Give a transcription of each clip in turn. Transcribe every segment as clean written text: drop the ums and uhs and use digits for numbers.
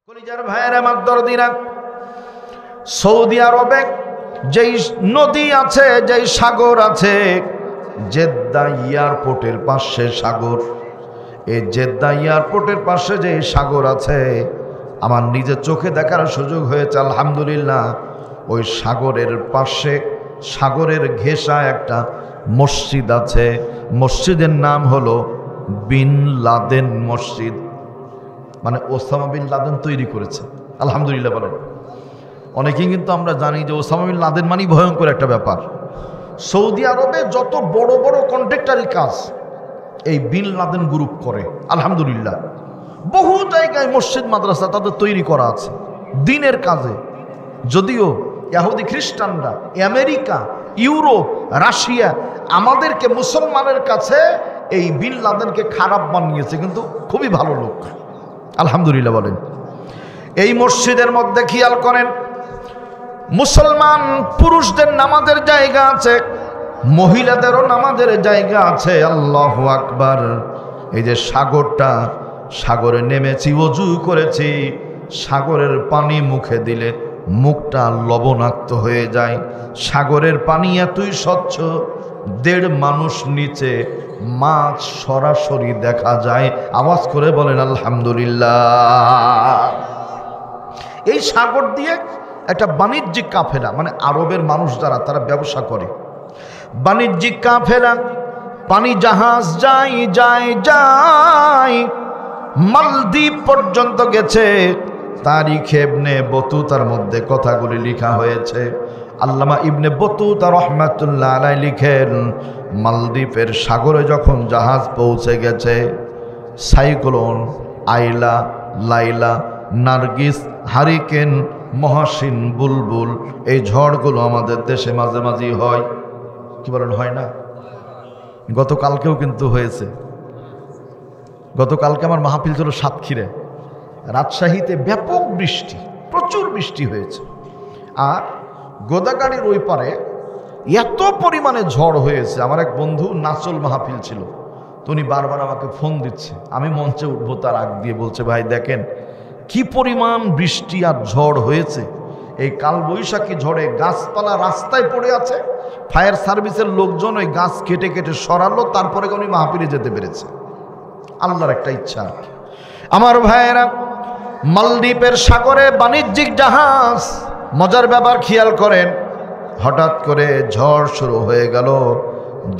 কলিজার ভাইয়ের আমার দরদিরা, সৌদি আরবে যেই নদী আছে, যেই সাগর আছে, জেদ্দা এয়ারপোর্টের পাশে সাগর। এই জেদ্দা এয়ারপোর্টের পাশে যে সাগর আছে, আমার নিজের চোখে দেখার সুযোগ হয়েছে আলহামদুলিল্লাহ। ওই সাগরের পাশে, সাগরের ঘেঁষা একটা মসজিদ আছে। মসজিদের নাম হলো বিন লাদেন মসজিদ। মানে ওসামা বিন লাদেন তৈরি করেছে, আলহামদুলিল্লাহ বলেন। অনেকেই কিন্তু আমরা জানি যে ওসামা বিন লাদেন মানেই ভয়ঙ্কর একটা ব্যাপার। সৌদি আরবে যত বড় বড় কন্ট্রাক্টরি কাজ এই বিন লাদেন গ্রুপ করে, আলহামদুলিল্লাহ। বহু জায়গায় মসজিদ মাদ্রাসা তাদের তৈরি করা আছে দিনের কাজে। যদিও ইহুদি খ্রিস্টানরা, আমেরিকা, ইউরোপ, রাশিয়া আমাদেরকে মুসলমানের কাছে এই বিন লাদেনকে খারাপ বানিয়েছে, কিন্তু খুবই ভালো লোক, আলহামদুলিল্লাহ বলেন। এই মসজিদের মধ্যে খেয়াল করেন, মুসলমান পুরুষদের নামাজের জায়গা আছে, মহিলাদেরও নামাজের জায়গা আছে। আল্লাহু আকবার। এই যে সাগরটা, সাগরে নেমেছি, ওযু করেছি, সাগরের পানি মুখে দিলে মুখটা লবণাক্ত হয়ে যায়। সাগরের পানি এতই স্বচ্ছ, 1.5 মানুষ নিচে মাছ সরাসরি দেখা যায়। আওয়াজ করে বলেন আলহামদুলিল্লাহ। এই সাগর দিয়ে একটা বাণিজ্যিক কাফেলা, মানে আরবের মানুষ যারা, তারা ব্যবসা করে, বাণিজ্যিক কাফেলা, পানি জাহাজ যায় যায় যায়, মালদ্বীপ পর্যন্ত গেছে। তারিখ ইবনে বতুতার মধ্যে কথাগুলি লেখা হয়েছে। আল্লামা ইবনে বতুতা রহমাতুল্লাহ আলাইহি লিখেন, মালদ্বীপের সাগরে যখন জাহাজ পৌঁছে গেছে, সাইক্লোন, আইলা, লাইলা, নার্গিস, হারিকেন, মহাসিন, বুলবুল, এই ঝড়গুলো আমাদের দেশে মাঝে মাঝেই হয়। কি বলেন, হয় না? গতকালকেও কিন্তু হয়েছে। গতকালকে আমার মাহফিল ছিল সাতক্ষীরে, রাজশাহীতে ব্যাপক বৃষ্টি, প্রচুর বৃষ্টি হয়েছে। আর গোদাগাড়ির ওই পারে এত পরিমাণে ঝড় হয়েছে। আমার এক বন্ধু নাচল মাহফিল ছিল, তো উনি বারবার আমাকে ফোন দিচ্ছে। আমি মঞ্চে উঠবো তার আগ দিয়ে বলছে, ভাই দেখেন কি পরিমাণ বৃষ্টি আর ঝড় হয়েছে। এই কালবৈশাখী ঝড়ে গাছপালা রাস্তায় পড়ে আছে। ফায়ার সার্ভিসের লোকজন ওই গাছ কেটে কেটে সরালো, তারপরে উনি মাহফিলে যেতে পেরেছে। আল্লাহর একটা ইচ্ছা। আমার ভাইয়েরা, মালদ্বীপের সাগরে বাণিজ্যিক জাহাজ, মজার ব্যাপার খেয়াল করেন, হঠাৎ করে ঝড় শুরু হয়ে গেল।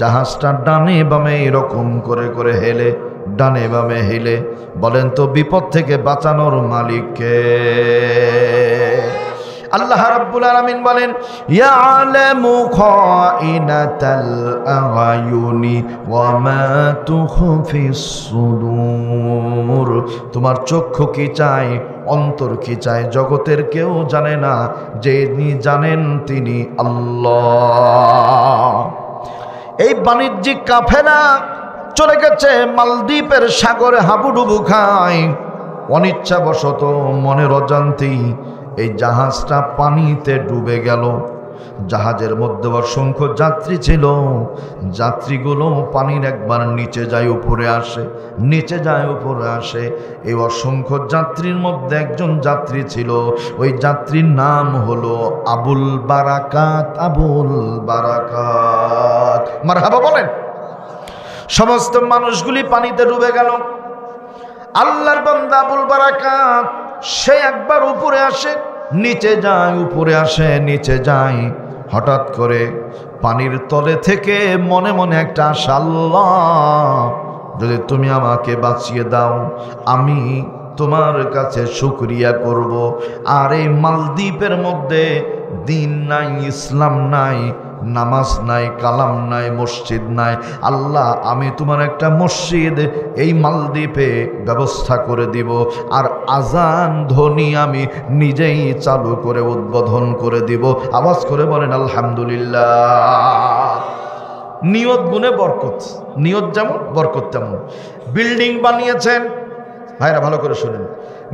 জাহাজটা ডানে বামে এরকম করে করে হেলে, ডানে বামে হেলে। বলেন তো বিপদ থেকে বাঁচানোর মালিককে? আল্লাহ রাব্বুল আলামিন বলেন, ইয়ালামু খাইনাতাল আগায়ুনি ওয়া মা তুখফিস সুদূর। তোমার চক্ষু কি চায়, অন্তর কি চায়, জগতের কেউ জানে না, যিনি জানেন তিনি আল্লাহ। এই বাণিজ্যিক কাফেলা চলে গেছে মালদ্বীপের সাগরে, হাবুডুবু খায়। অনিচ্ছাবশত, মনের অজান্তেই এই জাহাজটা পানিতে ডুবে গেল। জাহাজের মধ্যে অসংখ্য যাত্রী ছিল। যাত্রীগুলো পানির একবার নিচে যায় উপরে আসে, নিচে যায় উপরে আসে। এই অসংখ্য যাত্রীর মধ্যে একজন যাত্রী ছিল, ওই যাত্রীর নাম হলো আবুল বারাকাত। আবুল বারাকাত, মারহাবা বলেন। সমস্ত মানুষগুলি পানিতে ডুবে গেল। আল্লাহর বান্দা আবুল বারাকাত, সে একবার উপরে আসে, নিচে যায়, উপরে আসে, নিচে যায়। হঠাৎ করে পানির তলে থেকে মনে মনে একটা আশা, আল্লাহ যদি তুমি আমাকে বাঁচিয়ে দাও, আমি তোমার কাছে শুকরিয়া করব। আর এই মালদ্বীপের মধ্যে দিন নাই, ইসলাম নাই, নামাজ নাই, কালাম নাই, মসজিদ নাই। আল্লাহ, আমি তোমার একটা মসজিদ এই মালদ্বীপে ব্যবস্থা করে দিব, আর আজান ধ্বনি আমি নিজেই চালু করে উদ্বোধন করে দিব। আওয়াজ করে বলেন আলহামদুলিল্লাহ। নিয়ত গুণে বরকত, নিয়ত যেমন বরকত তেমন। বিল্ডিং বানিয়েছেন, ভাইরা ভালো করে শুনেন,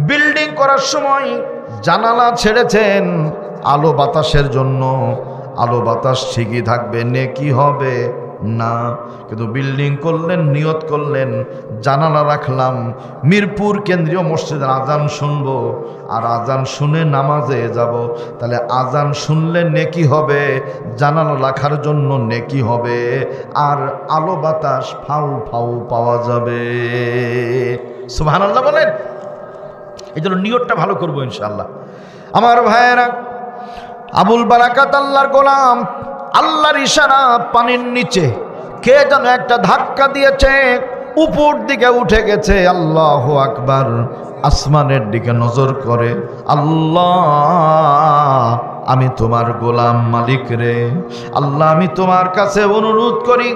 বিল্ডিং করার সময় জানালা ছেড়েছেন আলো বাতাসের জন্য। আলো বাতাস ঠিকই থাকবে, নেকি হবে, না, কিন্তু বিল্ডিং করলেন, নিয়ত করলেন জানালা রাখলাম, মিরপুর কেন্দ্রীয় মসজিদের আজান শুনবো আর আজান শুনে নামাজে যাব। তাহলে আজান শুনলে নেকি হবে, জানালা রাখার জন্য নেকি হবে, আর আলো বাতাস ফাউ ফাউ পাওয়া যাবে। সুবহানাল্লাহ বলেন। এই জন্য নিয়তটা ভালো করবো ইনশাআল্লাহ। আমার ভাইয়েরা, আবুল বারাকাত আল্লাহর গোলাম, আল্লাহর ইশারা পানির নিচে কে যেন একটা ধাক্কা দিয়েছে, উপর দিকে উঠে গেছে। আল্লাহু আকবার। আসমানের দিকে নজর করে, আল্লাহ আমি তোমার গোলাম মালিক রে, আল্লাহ আমি তোমার কাছে অনুরোধ করি,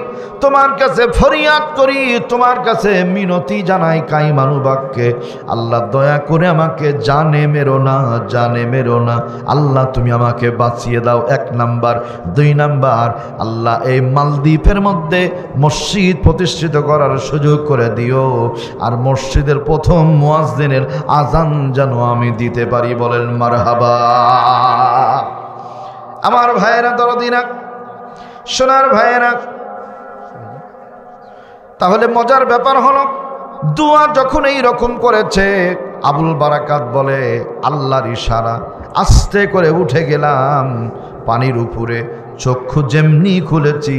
তোমার কাছে ফরিয়াদ করি, তোমার কাছে মিনতি জানাই কাইমানু বাক্যে, আল্লাহ দয়া করে আমাকে জানে মেরো না, জানে মেরো না। আল্লাহ তুমি আমাকে বাঁচিয়ে দাও, 1 নাম্বার। 2 নাম্বার, আল্লাহ এই মালদ্বীপের মধ্যে মসজিদ প্রতিষ্ঠিত করার সুযোগ করে দিও, আর মসজিদের প্রথম মুয়াজ্জিনের আজান যেন আমি দিতে পারি। বলেন মারহাবা। আমার ভাইয়েরা, দরদিনা, সোনার ভাইয়েরা, তাহলে মজার ব্যাপার হলো, দোয়া যখন এই রকম করেছে, আবুল বারাকাত বলে আল্লাহর ইশারা, আস্তে করে উঠে গেলাম পানির উপরে। চক্ষু যেমনি খুলেছি,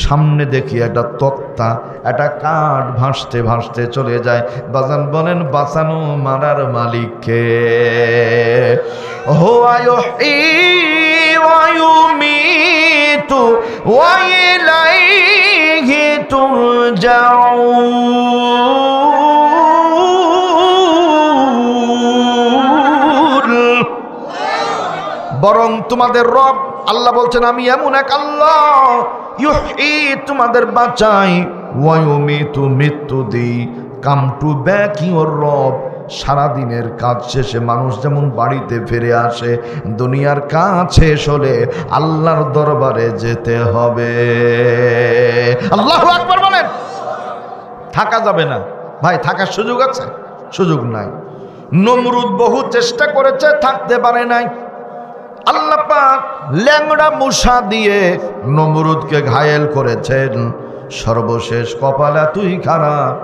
সামনে দেখি একটা তক্তা, একটা কাঠ ভাসতে ভাসতে চলে যায়। বাজান বলেন, বাঁচানো মারার মালিককে। হুয়া ইউহয়ী ওয়া ইউমীতু ওয়া ইলাইহি তুরজাউন। বরং তোমাদের রব আল্লাহ বলছেন, আমি এমন এক আল্লাহ, ইউহয়ী তোমাদের বাঁচাই, ওয়া ইউমীতু মৃত্যু দিই। কাম টু ব্যাক ইওর রব। সারাদিনের কাজ শেষে মানুষ যেমন বাড়িতে ফিরে আসে, দুনিয়ার কাজ শেষ হলে আল্লাহর দরবারে যেতে হবে। আল্লাহু আকবার বলেন। থাকা যাবে না ভাই, থাকার সুযোগ আছে? সুযোগ নাই। নমরুদ বহু চেষ্টা করেছে, থাকতে পারে নাই। আল্লাহ পাক ল্যাংড়া মূসা দিয়ে নমরুদকে ঘায়েল করেছেন। সর্বশেষ কপালে তুই খারাপ,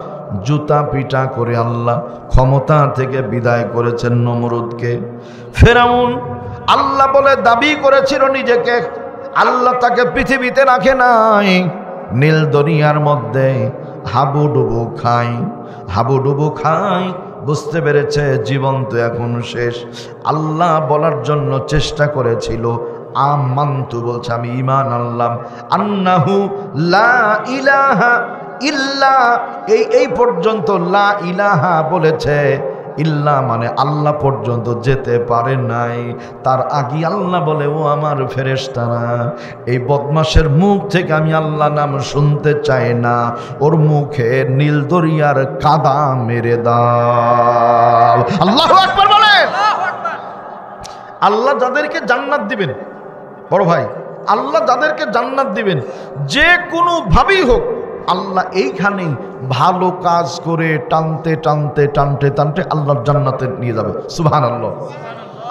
জুতা পিটা করে আল্লাহ ক্ষমতা থেকে বিদায় করেছেন নমরুদকে। ফেরাউন আল্লাহ বলে দাবি করেছিল নিজেকে, আল্লাহ তাকে পৃথিবীতে রাখে নাই, নীল দরিয়ার মধ্যে হাবুডুবু খায়, হাবুডুবু খায়। বুঝতে পেরেছে জীবন তো এখন শেষ। আল্লাহ বলার জন্য চেষ্টা করেছিল, আমান্তু বলছে আমি ঈমান আনলাম, আন্নাহু লা ইলাহা ইল্লা, এই পর্যন্ত লা ইলাহা বলেছে, ইল্লা মানে আল্লাহ পর্যন্ত যেতে পারে নাই। তার আগে আল্লাহ বলে, ও আমার ফেরেশতারা, এই বদমাশের মুখ থেকে আমি আল্লাহ নাম শুনতে চাই না, ওর মুখে নীল দরিয়ার কাদা মেরে দাও। আল্লাহু আকবার বলেন। আল্লাহ যাদেরকে জান্নাত দিবেন, বড় ভাই, আল্লাহ যাদেরকে জান্নাত দিবেন, যে কোনো ভাবেই হোক, আল্লাহ এইখানেই ভালো কাজ করে টানতে টানতে টানতে টানতে আল্লাহর জান্নাতে নিয়ে যাবে। সুবহানাল্লাহ।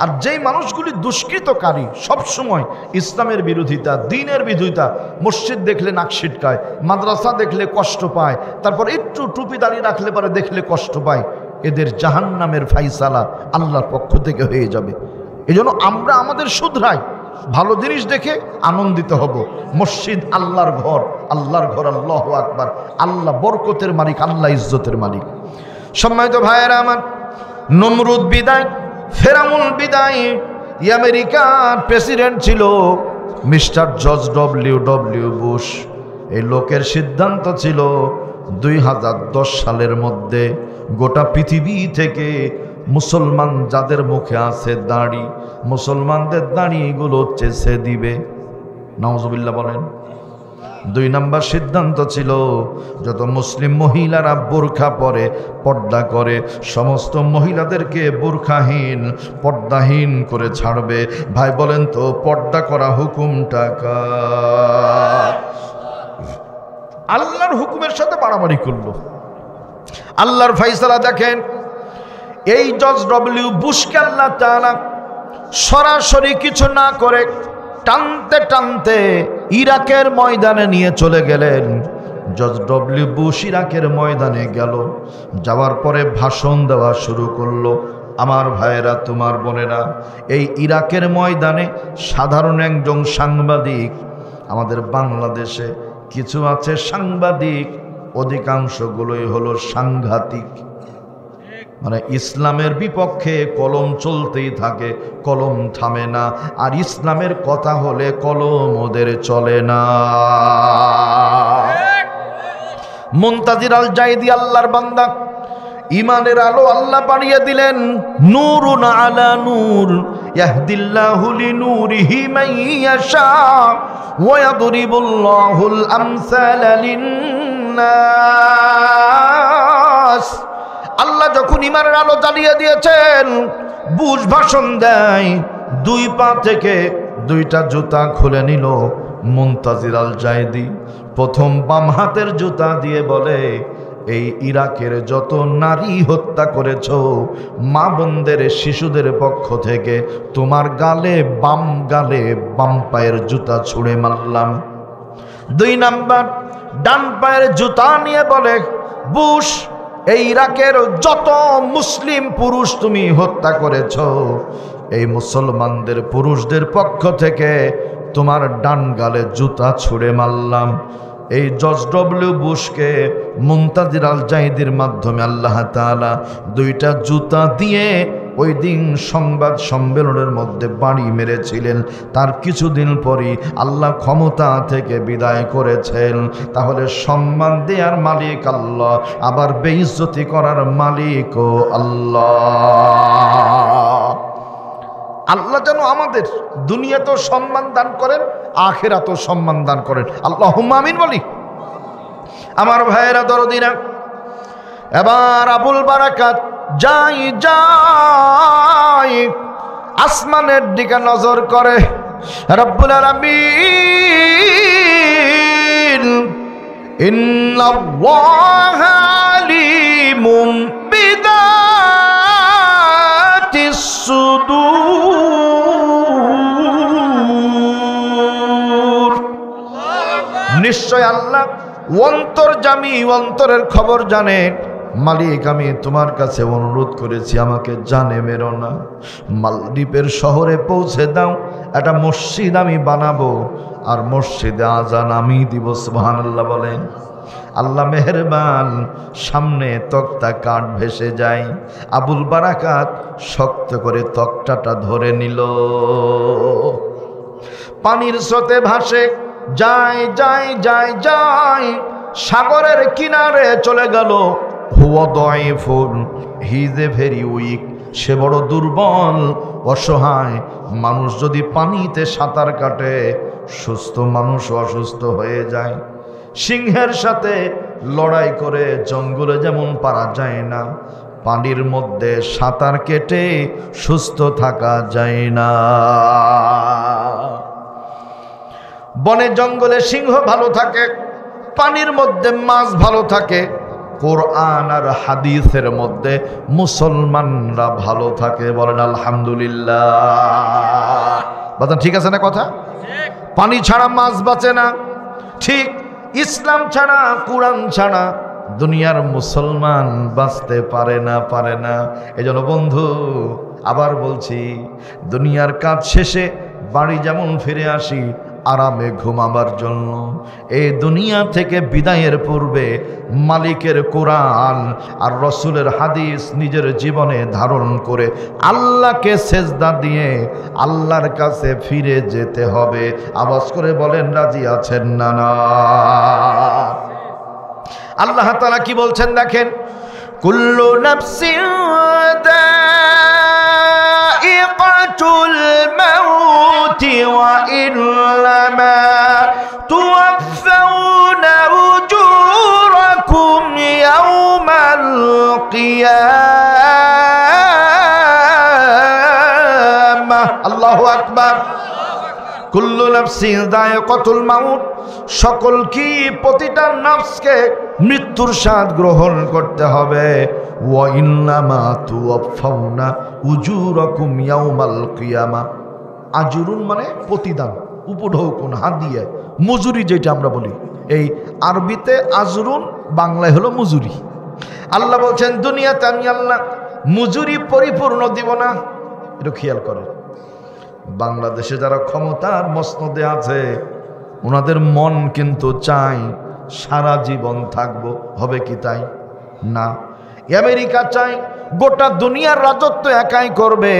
আর যেই মানুষগুলি দুষ্কৃতকারী, সবসময় ইসলামের বিরোধিতা, দ্বীনের বিরোধিতা, মসজিদ দেখলে নাক ছিটকায়, মাদ্রাসা দেখলে কষ্ট পায়, তারপর একটু টুপি দাঁড়িয়ে রাখলে পরে দেখলে কষ্ট পায়, এদের জাহান্নামের ফাইসালা আল্লাহর পক্ষ থেকে হয়ে যাবে। এজন্য আমরা আমাদের শুধরাই, ভালো জিনিস দেখে আনন্দিত হব। মসজিদ আল্লাহর ঘর, আল্লাহর ঘর, আল্লাহু আকবার। আল্লাহ বরকতের মালিক, আল্লাহ ইজ্জতের মালিক। সম্মানিত ভাইয়েরা আমার, নমরুদ বিদায়, ফেরাউন বিদায়। আমেরিকার প্রেসিডেন্ট ছিল মিস্টার জর্জ ডব্লিউ বুশ। এই লোকের সিদ্ধান্ত ছিল 2010 সালের মধ্যে গোটা পৃথিবী থেকে মুসলমান যাদের মুখে আছে দাড়ি, মুসলমানদের দাড়িগুলো চেষে দিবে। নাউজুবিল্লাহ বলেন। 2 নাম্বার সিদ্ধান্ত ছিল, যত মুসলিম মহিলারা বোরখা পরে, পর্দা করে, সমস্ত মহিলাদেরকে বোরখাহীন, পর্দাহীন করে ছাড়বে। ভাই বলেন তো, পর্দা করা হুকুমটা কার? আল্লাহর হুকুমের সাথে বাড়াবাড়ি করলো। আল্লাহর ফাইসালা দেখেন, এই জর্জ ডব্লিউ বুশকে আল্লাহ তাআলা সরাসরি কিছু না করে টানতে টানতে ইরাকের ময়দানে নিয়ে চলে গেলেন। জর্জ ডব্লিউ বুশ ইরাকের ময়দানে গেল, যাওয়ার পরে ভাষণ দেওয়া শুরু করলো। আমার ভাইয়েরা, তোমার বোনেরা, এই ইরাকের ময়দানে সাধারণ একজন সাংবাদিক, আমাদের বাংলাদেশে কিছু আছে সাংবাদিক, অধিকাংশগুলোই হলো সাংঘাতিক, মানে ইসলামের বিপক্ষে কলম চলতেই থাকে, কলম থামে না। আর ইসলামের কথা হলে কলম ওদের চলে না। মুনতাজির আল জাইদি আল্লাহর বান্দা, ইমানের আলো আল্লাহ বাড়িয়ে দিলেন। নূরুন আলা নূর ইয়াহদিল্লাহু লিনূরিহি মান ইয়াশা ওয়া ইয়াদরিবুল্লাহুল আমসালা লিন্নাস। আল্লাহ যখন ইমানের আলো জ্বালিয়ে দিয়েছেন, বুশ ভাষণ দেয়, দুই পা থেকে দুইটা জুতা খুলে নিল। মুনতাজির আল জাইদি প্রথম বাম হাতের জুতা দিয়ে বলে, এই ইরাকের যত নারী হত্যা করেছ, মা বোনদের শিশুদের পক্ষ থেকে তোমার গালে বাম পায়ের জুতা ছুঁড়ে মারলাম। দুই নাম্বার ডান পায়ের জুতা নিয়ে বলে, বুশ, এই ইরাকের যত মুসলিম পুরুষ তুমি হত্যা করেছ, এই মুসলমানদের পুরুষদের পক্ষ থেকে তোমার ডান গালে জুতা ছুঁড়ে মারলাম। এই জর্জ ডব্লিউ বুশকে মুনতাজির আল জাইদির মাধ্যমে আল্লাহ তাআলা দুইটা জুতা দিয়ে ওই দিন সংবাদ সম্মেলনের মধ্যে বাড়ি মেরেছিলেন। তার কিছুদিন পরই আল্লাহ ক্ষমতা থেকে বিদায় করেছেন। তাহলে সম্মান দেওয়ার মালিক আল্লাহ, আবার বেইজ্জতি করার মালিকও আল্লাহ। আল্লাহ যেন আমাদের দুনিয়াতেও সম্মান দান করেন, আখিরাতেও সম্মান দান করেন, আল্লাহুম্মা আমিন বলি। আমার ভাইয়েরা, দরদিরা, এবার আবুল বারাকাত যাই আসমানের দিকে নজর করে। রব্বুল আলামিন ইন্নাল্লাহা আলিমুম বিযাতিস সুদূর। নিশ্চয় আল্লাহ অন্তর্যামী, অন্তরের খবর জানে। মালিক, আমি তোমার কাছে অনুরোধ করেছি, আমাকে জানে মেরো না। মালদ্বীপের শহরে পৌঁছে দাও, একটা মসজিদ আমি বানাবো, আর মসজিদে আজান আমি দিব। সুবহানাল্লাহ বলেন। আল্লাহ মেহেরবান। সামনে তক্তা কাঠ ভেসে যায়, আবুল বারাকাত শক্ত করে তক্তাটা ধরে নিল। পানির স্রোতে ভাসে যায় যায় যায় যায়, সাগরের কিনারে চলে গেল। হুয়া দাইফুন, he is a very weak. সে বড় দুর্বল, অসহায়। মানুষ যদি পানিতে সাঁতার কাটে, সুস্থ মানুষ অসুস্থ হয়ে যায়। সিংহের সাথে লড়াই করে জঙ্গলে যেমন পারা যায় না, পানির মধ্যে সাঁতার কেটে সুস্থ থাকা যায় না। বনে জঙ্গলে সিংহ ভালো থাকে, পানির মধ্যে মাছ ভালো থাকে। কোরআন আর হাদিসের মধ্যে মুসলমানরা ভালো থাকে। বলেন আলহামদুলিল্লাহ। বাজান ঠিক আছে না কথা? পানি ছাড়া মাছ বাঁচে না, ঠিক ইসলাম ছাড়া, কোরআন ছাড়া দুনিয়ার মুসলমান বাঁচতে পারে না। এজন্য বন্ধু, আবার বলছি, দুনিয়ার কাজ শেষে বাড়ি যেমন ফিরে আসি আরামে ঘুমাবার জন্য, এই দুনিয়া থেকে বিদায়ের পূর্বে মালিকের কোরআন আর রসুলের হাদিস নিজের জীবনে ধারণ করে আল্লাহকে সেজদা দিয়ে আল্লাহর কাছে ফিরে যেতে হবে। আওয়াজ করে বলেন, রাজি আছেন না? না। আল্লাহ তাআলা কি বলছেন দেখেন, কুল্লু নাফসিন যায়িকাতুল মাউতি ওয়া ইন্নামা তুওয়াফাউনা উজুরাকুম ইয়াওমাল কিয়ামাহ। আল্লাহু আকবার। কুল্লু নাফসিন যায়িকাতুল মাউত, সকল কি প্রতিটা নফসকে মৃত্যুর স্বাদ গ্রহণ করতে হবে। ওয়া ইন্নামা তুওয়াফাউনা উজুরাকুম ইয়াওমাল কিয়ামা। আজরুন মানে প্রতিদান, উপঢৌকন হাদিয়া মজুরি যেটা আমরা বলি, এই আরবিতে আজরুন, বাংলায় হলো মজুরি। আল্লাহ বলছেন দুনিয়াতে আমি আল্লাহ মজুরি পরিপূর্ণ দিব না। এটা খেয়াল করেন, বাংলাদেশে যারা ক্ষমতার মসনদে আছে ওনাদের মন কিন্তু চাই সারা জীবন থাকবো, হবে কি তাই না? আমেরিকা চাই গোটা দুনিয়ার রাজত্ব একাই করবে,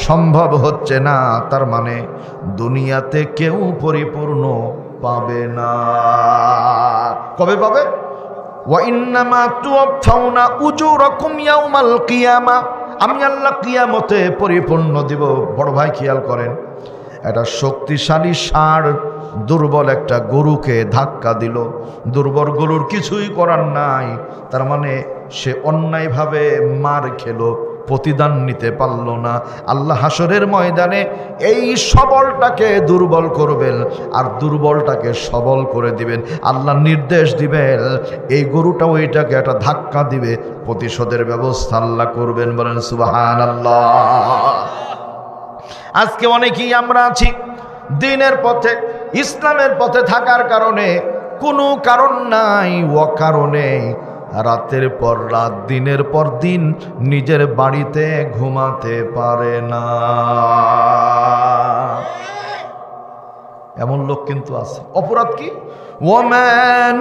সম্ভব হচ্ছে না। তার মানে দুনিয়াতে কেউ পরিপূর্ণ পাবে না। কবে পাবে? ওয়া ইন্নামা তুওয়াফাউনা উজুরাকুম ইয়াউমাল কিয়ামা, আমি আল্লাহ কিয়ামতে পরিপূর্ণ দিব। বড় ভাই খেয়াল করেন, একটা শক্তিশালী ষাঁড় দুর্বল একটা গরুকে ধাক্কা দিল, দুর্বল গরুর কিছুই করার নাই, তার মানে সে অন্যায়ভাবে মার খেলো, প্রতিদান নিতে পারল না। আল্লাহ হাসরের ময়দানে এই সবলটাকে দুর্বল করবেন আর দুর্বলটাকে সবল করে দিবেন। আল্লাহ নির্দেশ দিবেন এই গরুটা ওইটাকে একটা ধাক্কা দিবে, প্রতিশোধের ব্যবস্থা আল্লাহ করবেন। বলেন সুবহানাল্লাহ। আজকে অনেকেই আমরা আছি দ্বীনের পথে, ইসলামের পথে থাকার কারণে কোনো কারণ নাই, অকারণে রাতের পর রাত, দিনের পর দিন নিজের বাড়িতে ঘুমাতে পারে না। এমন লোক কিন্তু আছে। অপরাধ কি? ওয়ামা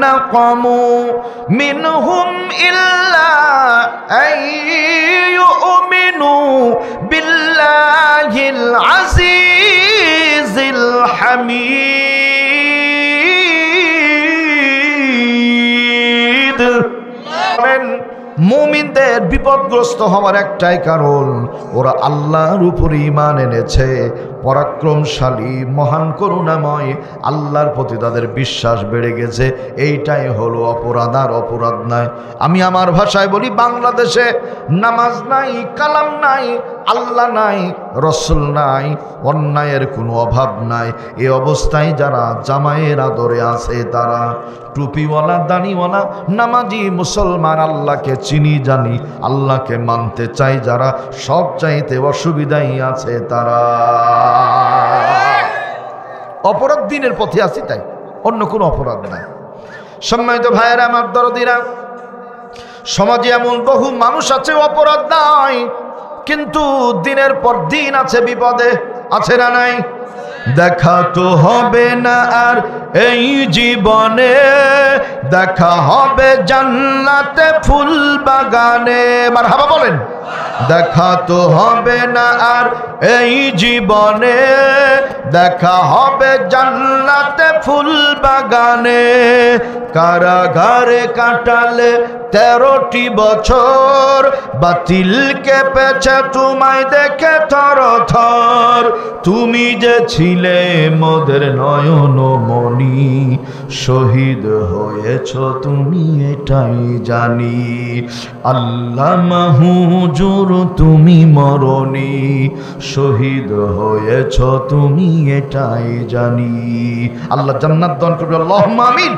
নাকামু মিনহুম ইল্লা আইয়ুমিনু বিল্লাহিল আজিজিল হামিদ। মুমিনদের বিপদগ্রস্ত হওয়ার একটাই কারণ, ওরা আল্লাহর উপর ঈমান এনেছে। পরাক্রমশালী মহান করুণাময় আল্লাহর প্রতি তাদের বিশ্বাস বেড়ে গেছে। এইটাই হলো অপরাধ, আর অপরাধ নয়। আমি আমার ভাষায় বলি, বাংলাদেশে নামাজ নাই, কালাম নাই, আল্লাহ নাই, রসুল নাই, অন্যায়ের কোনো অভাব নাই। এই অবস্থায় যারা জামায়ের আদরে আছে, তারা টুপিওয়ালা, দাড়িওয়ালা, নামাজি মুসলমান, আল্লাহকে চিনি জানি, আল্লাহকে মানতে চাই যারা, সব চাইতে অসুবিধাই আছে তারা। অপরাধ দিনের পথে আছি তাই, অন্য কোনো অপরাধ নাই। সম্মানিত ভাইয়েরা আমার দরদিরা, সমাজে এমন বহু মানুষ আছে অপরাধ নাই, কিন্তু দিনের পর দিন আছে বিপদে, আছে না নাই? দেখা তো হবে না আর এই জীবনে, দেখা হবে জান্নাতে ফুল বাগানে। মারহাবা বলেন। দেখা তো হবে না আর এই জীবনে, দেখা হবে জান্নাতে ফুল বাগানে। কারাগারে কাটালে 13টি বছর, বাতিল কেঁপেছে তোমায় দেখে থর থর। তুমি যে ছিলে মোদের নয়ন মনি, শহীদ হয়েছ তুমি এটাই জানি। আল্লামা হুজুর তুমি মরনি, শহীদ হয়েছ তুমি এটাই জানি। আল্লাহ জান্নাত দান করবে, আল্লাহুম্মা আমিন।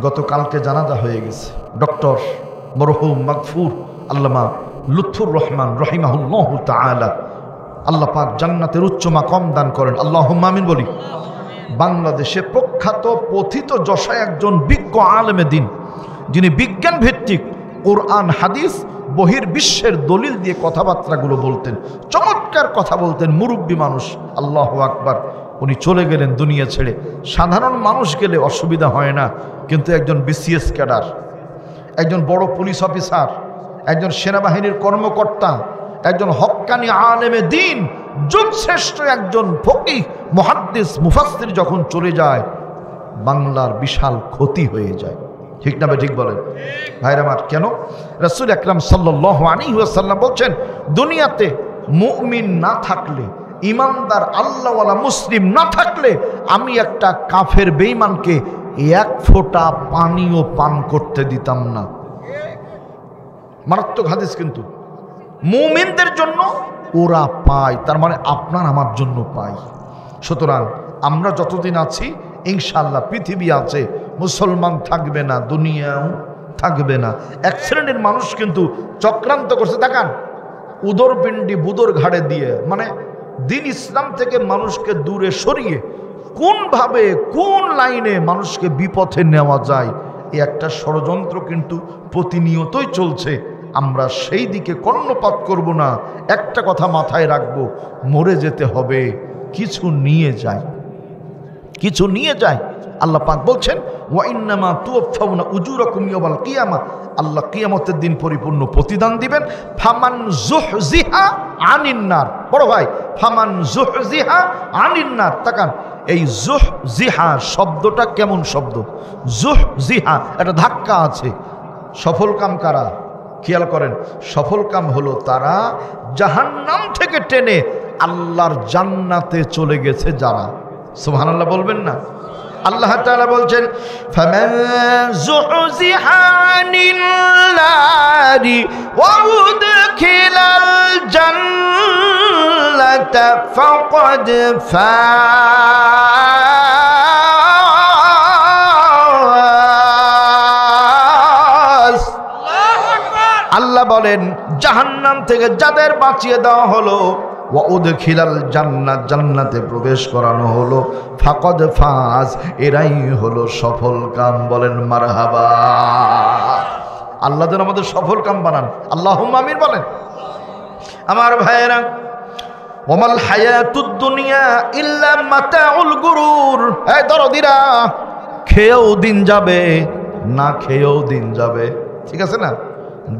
গতকালকে জানাজা হয়ে গেছে ডক্টর মরহুম মাগফুর আল্লামা লুৎফুর রহমান রহিমাহুল্লাহু তাআলা। আল্লাহ পাক জান্নাতের উচ্চ মাকাম দান করেন, আল্লাহুম্মা আমিন বলি। বাংলাদেশে প্রখ্যাত পথিত যশায় একজন বিজ্ঞ আলেমে দিন, যিনি বিজ্ঞান ভিত্তিক কোরআন হাদিস বহির্বিশ্বের দলিল দিয়ে কথাবার্তাগুলো বলতেন, চমৎকার কথা বলতেন, মুরব্বী মানুষ, আল্লাহু আকবার। উনি চলে গেলেন দুনিয়া ছেড়ে। সাধারণ মানুষ গেলে অসুবিধা হয় না, কিন্তু একজন বিসিএস ক্যাডার, একজন বড় পুলিশ অফিসার, একজন সেনাবাহিনীর কর্মকর্তা, একজন হক্কানি আলেমে দিন, যুগশ্রেষ্ঠ একজন ফকিহ, মুহাদ্দিস, মুফাসসির যখন চলে যায়, বাংলার বিশাল ক্ষতি হয়ে যায়। ঠিক না ঠিক বলেন ভাইরা আমার? কেন? রাসূল আকরাম সাল্লাল্লাহু আলাইহি ওয়াসাল্লাম বলছেন, দুনিয়াতে মুমিন না থাকলে, ইমানদার আল্লাহওয়ালা মুসলিম না থাকলে, আমি একটা কাফের বেঈমানকে 1 ফোঁটা পানিও পান করতে দিতাম না। মারাত্মক হাদিস। কিন্তু মুমিনদের জন্য ওরা পায়, তার মানে আপনার আমার জন্য পায়। সুতরাং আমরা যতদিন আছি ইনশাআল্লাহ পৃথিবী আছে, মুসলমান থাকবে না, দুনিয়াও থাকবে না। এক শ্রেণীর মানুষ কিন্তু চক্রান্ত করছে। দেখান, উদরপিণ্ডি বুদর ঘাড়ে দিয়ে, মানে দিন ইসলাম থেকে মানুষকে দূরে সরিয়ে কোনভাবে কোন লাইনে মানুষকে বিপথে নেওয়া যায় এই একটা ষড়যন্ত্র কিন্তু প্রতিনিয়তই চলছে। আমরা সেই দিকে কর্ণপাত করব না। একটা কথা মাথায় রাখবো, মরে যেতে হবে, কিছু নিয়ে যায়, কিছু নিয়ে যায়। আল্লাহ পাক বলছেন ওয়া ইন্নামা তুওয়াফাউনা উজুরাকুম ইয়াওমাল কিয়ামা, আল্লাহ কিয়ামতের দিন পরিপূর্ণ প্রতিদান দিবেন। ফামান যুহজিহা আনিন নার, বড় ভাই, ফামান যুহজিহা আনিন নার, তাকান এই যুহজিহা শব্দটা কেমন শব্দ? যুহজিহা একটা ধাক্কা আছে। সফল কাম কারা? খেয়াল করেন, সফল কাম হলো তারা জাহান্নাম থেকে টেনে আল্লাহর জান্নাতে চলে গেছে যারা। সুবহানাল্লাহ বলবেন না? আল্লাহ তাআলা বলছেন ফামান যুহজিহা আনিন নারি ওয়া উদখিলাল জান্নাতা ফাকাদ ফাজ। আল্লাহ বলেন জাহান্নাম থেকে যাদের বাঁচিয়ে দেওয়া হলো, ওয়া উদখিলাল জান্নাত, জান্নাতে প্রবেশ করানো হলো, ফাকাদ ফাজ, এরাই হলো সফল কাম। বলেন মারহাবা। আল্লাহ যেন আমাদের সফল কাম বানান, আল্লাহুম্মা আমিন বলেন। আমার ভাইয়েরা, ওয়ামাল হায়াতুদ দুনিয়া ইল্লা মাতাউল গুরুর। এই দরদিরা, খেয়েও দিন যাবে, না খেয়েও দিন যাবে, ঠিক আছে না?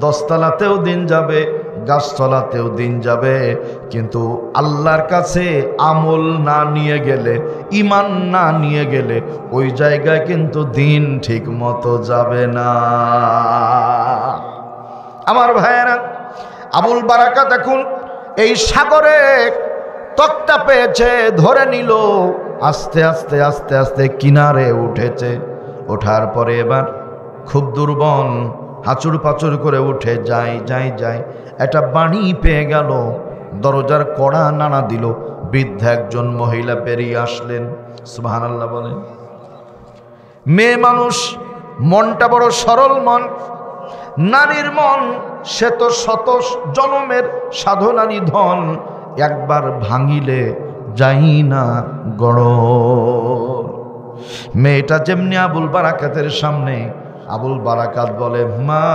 10 তলাতেও দিন যাবে, গাছতলাতেও দিন যাবে, কিন্তু আল্লাহর কাছে আমল না নিয়ে গেলে, ইমান না নিয়ে গেলে ওই জায়গায় কিন্তু দিন ঠিক মতো যাবে না। আমার ভাইয়েরা, আবুল বারাকাত এখন এই সাগরে তক্তা পেয়েছে, ধরে নিল, আস্তে আস্তে আস্তে আস্তে কিনারে উঠেছে। ওঠার পরে এবার খুব দুর্বল, হাঁচুর পাচুর করে উঠে যায় যায় যায়, একটা বাণী পেয়ে গেল, দরজার কড়া নাড়া দিল, বৃদ্ধা একজন মহিলা বেরিয়ে আসলেন। সুবহানাল্লাহ বলেন। মেয়ে মানুষ, মনটা বড় সরল মন, নারীর মন, সে তো শত জনমের সাধনারী ধন, একবার ভাঙিলে যাই না গড়। মেয়েটা যেমনি আবুল বারাকাতের সামনে, আবুল বারাকাত বলে মা,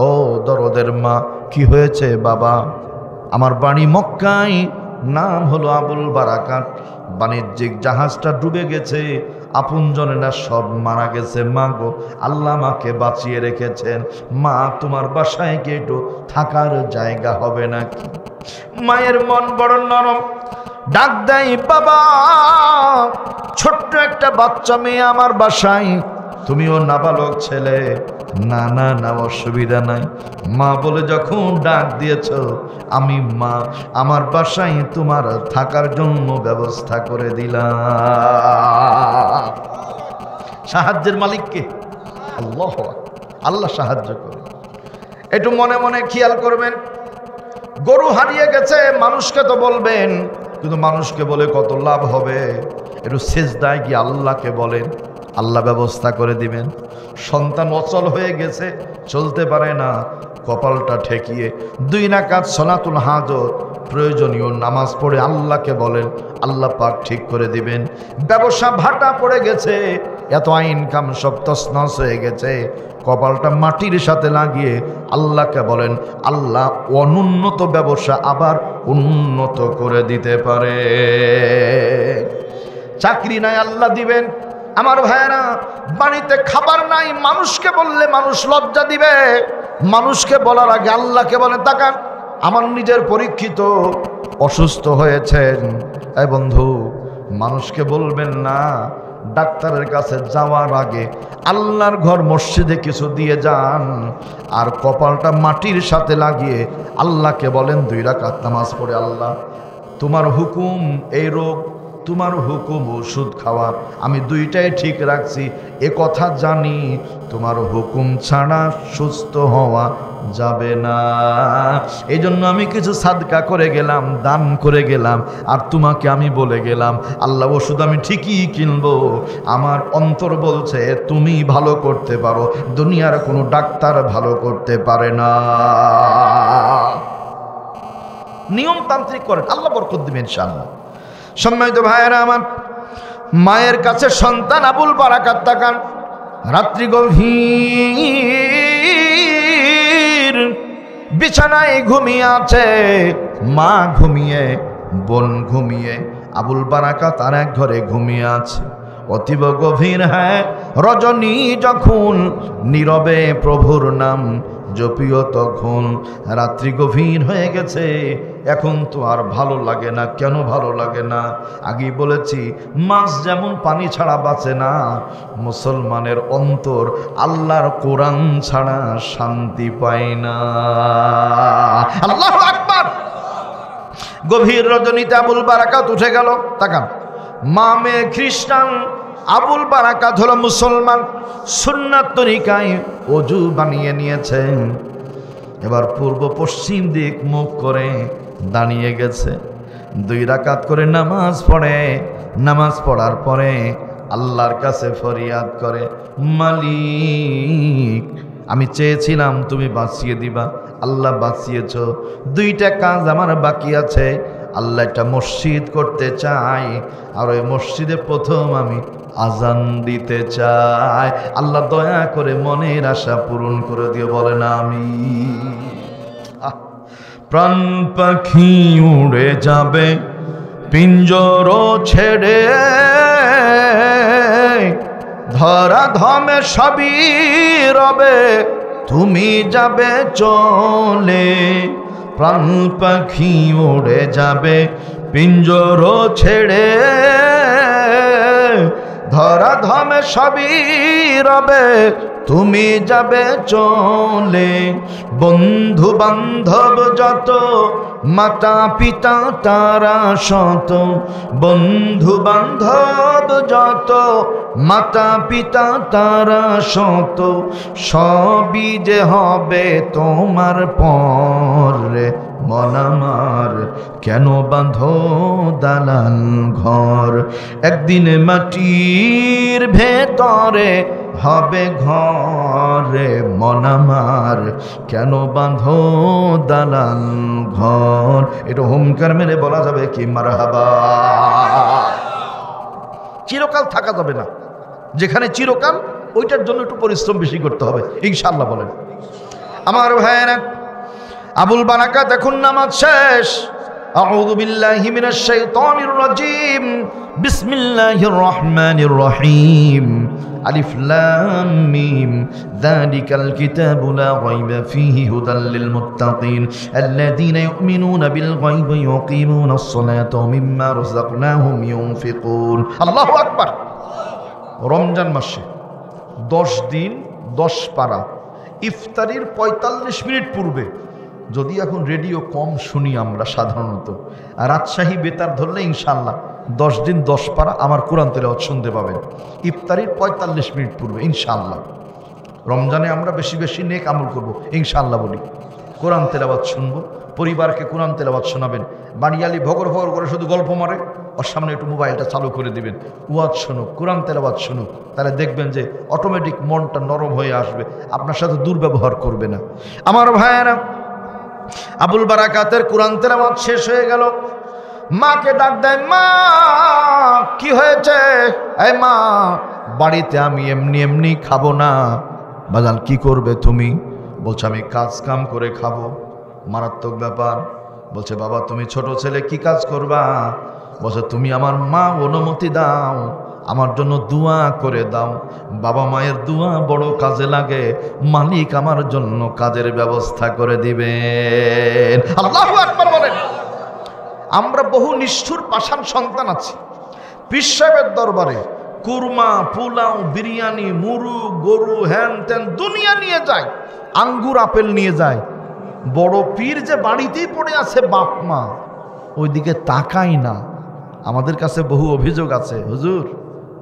ও দরদের মা, কি হয়েছে বাবা? আমার বাড়ি মক্কায়, নাম হলো আবুল বারাকাত, বাণিজ্যিক জাহাজটা ডুবে গেছে, আপনজনেরা সব মারা গেছে, মা গো, আল্লাহ মাকে বাঁচিয়ে রেখেছেন, মা তোমার বাসায় গিয়ে একটু থাকার জায়গা হবে নাকি? মায়ের মন বড় নরম, ডাক দেয় বাবা, ছোট্ট একটা বাচ্চা মেয়ে আমার বাসায়, তুমিও নাবালক ছেলে, না না না অসুবিধা নাই। মা বলে যখন ডাক দিয়েছ, আমি মা আমার বাসায় তোমার থাকার জন্য ব্যবস্থা করে দিলাম। সাহায্যের মালিককে আল্লাহ, আল্লাহ সাহায্য করে। একটু মনে মনে খেয়াল করবেন, গরু হারিয়ে গেছে, মানুষকে তো বলবেন, কিন্তু মানুষকে বলে কত লাভ হবে? একটু সেজদায় গিয়ে আল্লাহকে বলেন, আল্লাহ ব্যবস্থা করে দিবেন। সন্তান অচল হয়ে গেছে, চলতে পারে না, কপালটা ঠেকিয়ে 2 রাকাত সালাতুল হাজত, প্রয়োজনীয় নামাজ পড়ে আল্লাহকে বলেন, আল্লাহ পাক ঠিক করে দিবেন। ব্যবসা ভাটা পড়ে গেছে, এত ইনকাম সব তছনছ হয়ে গেছে, কপালটা মাটির সাথে লাগিয়ে আল্লাহকে বলেন, আল্লাহ অনুন্নত ব্যবসা আবার উন্নত করে দিতে পারে। চাকরি নাই, আল্লাহ দিবেন। আমার ভাইয়েরা, বাড়িতে খাবার নাই, মানুষকে বললে মানুষ লজ্জা দিবে, মানুষকে বলার আগে আল্লাহকে বলে। তাকান, আমার নিজের পরীক্ষিত অসুস্থ হয়েছেন, এই বন্ধু, মানুষকে বলবেন না, ডাক্তারের কাছে যাওয়ার আগে আল্লাহর ঘর মসজিদে কিছু দিয়ে যান, আর কপালটা মাটির সাথে লাগিয়ে আল্লাহকে বলেন 2 রাকাত নামাজ পড়ে, আল্লাহ তোমার হুকুম এই রোগ, তোমার হুকুম ওষুধ খাওয়া, আমি 2টাই ঠিক রাখছি, এ কথা জানি, তোমার হুকুম ছাড়া সুস্থ হওয়া যাবে না। এই জন্য আমি কিছু সাদকা করে গেলাম, দান করে গেলাম, আর তোমাকে আমি বলে গেলাম, আল্লাহ ওষুধ আমি ঠিকই কিনবো, আমার অন্তর বলছে তুমি ভালো করতে পারো, দুনিয়ার কোনো ডাক্তার ভালো করতে পারে না। নিয়মতান্ত্রিক করেন, আল্লাহ বরকত দিবেন ইনশাআল্লাহ। সম্মানিত ভাইয়েরা আমার, মায়ের কাছে সন্তান আবুল বারাকাত তাকান, রাত্রি গভীর, বিছানায় ঘুমিয়ে আছে, মা ঘুমিয়ে, বোন ঘুমিয়ে, আবুল বারাকাত আর এক ঘরে ঘুমিয়ে আছে। অতীব গভীর, হ্যাঁ, রজনী যখন নীরবে প্রভুর নাম জপিও তখন রাত্রি গভীর হয়ে গেছে। এখন তো আর ভালো লাগে না। কেন ভালো লাগে না? আগেই বলেছি, মাছ যেমন পানি ছাড়া বাঁচে না, মুসলমানের অন্তর আল্লাহর কোরআন ছাড়া শান্তি পায় না। আল্লাহু আকবার। গভীর রজনীতে আবুল বারাকাত উঠে গেল। তাকান, মা মেয়ে খ্রিস্টান, আবুল বারাকাত হলো মুসলমান, সুন্নাত তরিকায় ওযু বানিয়ে নিয়েছেন। এবার পূর্ব পশ্চিম দিক মুখ করে দাঁড়িয়ে গেছে, 2 রাকাত করে নামাজ পড়ে। নামাজ পড়ার পরে আল্লাহর কাছে ফরিয়াদ করে, মালিক, আমি চেয়েছিলাম তুমি বাঁচিয়ে দিবা, আল্লাহ বাঁচিয়েছ। 2টা কাজ আমার বাকি আছে। আল্লাহ একটা মসজিদ করতে চাই, আর ওই মসজিদে প্রথম আমি আজান দিতে চাই। আল্লাহ দয়া করে মনের আশা পূরণ করে দিও, বলে না আমি। প্রাণ পাখি উড়ে যাবে পিঞ্জর ছেড়ে, ধরা ধমে সবই রবে, তুমি যাবে চলে। প্রাণ পাখি উড়ে যাবে পিঞ্জর ছেড়ে, ধরা ধমে সবই রবে, তুমি যাবে চলে। বন্ধু বান্ধব যত, মাতা পিতা তারা শত, বন্ধু বান্ধব যত, মাতা পিতা তারা শত, সবই যে হবে তোমার পরে। মন আমার কেন বাঁধো দালান ঘর, একদিন মাটির ভেতরে হবে ঘরে। মন আমার কেন বাঁধো দালান ঘর। এটা হুমকার মেরে বলা যাবে কি মারহাবা। চিরকাল থাকা যাবে না, যেখানে চিরকাল ওইটার জন্য একটু পরিশ্রম বেশি করতে হবে ইনশাআল্লাহ। বলেন আমার ভাইয়েরা, আবুল বারাকাত এখন নামাজ শেষ। আউযু বিল্লাহি মিনাশ শাইতানির রাজীম, বিসমিল্লাহির রহমানির রহিম। আলিফ লাম মিম, যালিকাল কিতাবু লা রাইবা ফীহি হুদাল লিল মুত্তাকিন আল্লাযীনা ইউমিনুনা বিল গায়বি ওয়া ইয়াকিমুনাস সালাতা ওয়া মিম্মা রাযাকনাহুম ইউনফিকুন। আল্লাহু আকবার। রমজান মাসে 10 দিন 10 পারা, ইফতারির 45 মিনিট পূর্বে, যদি এখন রেডিও কম শুনি আমরা সাধারণত, রাজশাহী বেতার ধরলে ইনশাআল্লাহ 10 দিন 10 পারা আমার কোরআন তেলাওয়াত শুনতে পাবেন ইফতারির 45 মিনিট পূর্বে ইনশাআল্লাহ। রমজানে আমরা বেশি বেশি নেক আমল করব ইনশাআল্লাহ। বলি কোরআন তেলাওয়াত শুনবো, পরিবারকে কোরআন তেলাওয়াত শোনাবেন। বাড়িয়ালি ভগর ভগর করে শুধু গল্প মারে, ওর সামনে একটু মোবাইলটা চালু করে দিবেন, ওয়াজ শুনুক, কোরআন তেলাওয়াত শুনুক, তাহলে দেখবেন যে অটোমেটিক মনটা নরম হয়ে আসবে, আপনার সাথে দুর্ব্যবহার করবে না। আমার ভাইয়েরা, আবুল বারাকাতের কোরআন তেলাওয়াত শেষ হয়ে গেল। মাকে ডাক দেয়, মা কি হয়েছে? এই মা, বাড়িতে আমি এমনি এমনি খাবো না। বাজান কি করবে তুমি? বলছে আমি কাজ কাম করে খাবো। মারাত্মক ব্যাপার। বলছে বাবা তুমি ছোট ছেলে, কি কাজ করবা? বলছে তুমি আমার মা, অনুমতি দাও, আমার জন্য দোয়া করে দাও। বাবা মায়ের দোয়া বড় কাজে লাগে, মালিক আমার জন্য কাজের ব্যবস্থা করে দিবেন। আল্লাহু আকবার বলেন। আমরা বহু নিষ্ঠুর পাষাণ সন্তান আছি, পীর সাহেবের দরবারে কুরমা, পোলাও, বিরিয়ানি, মুরু, গরু, হ্যান ত্যান দুনিয়া নিয়ে যায়, আঙ্গুর আপেল নিয়ে যায়। বড় পীর যে বাড়িতেই পড়ে আছে, বাপ মা ওইদিকে তাকাই না। আমাদের কাছে বহু অভিযোগ আছে, হুজুর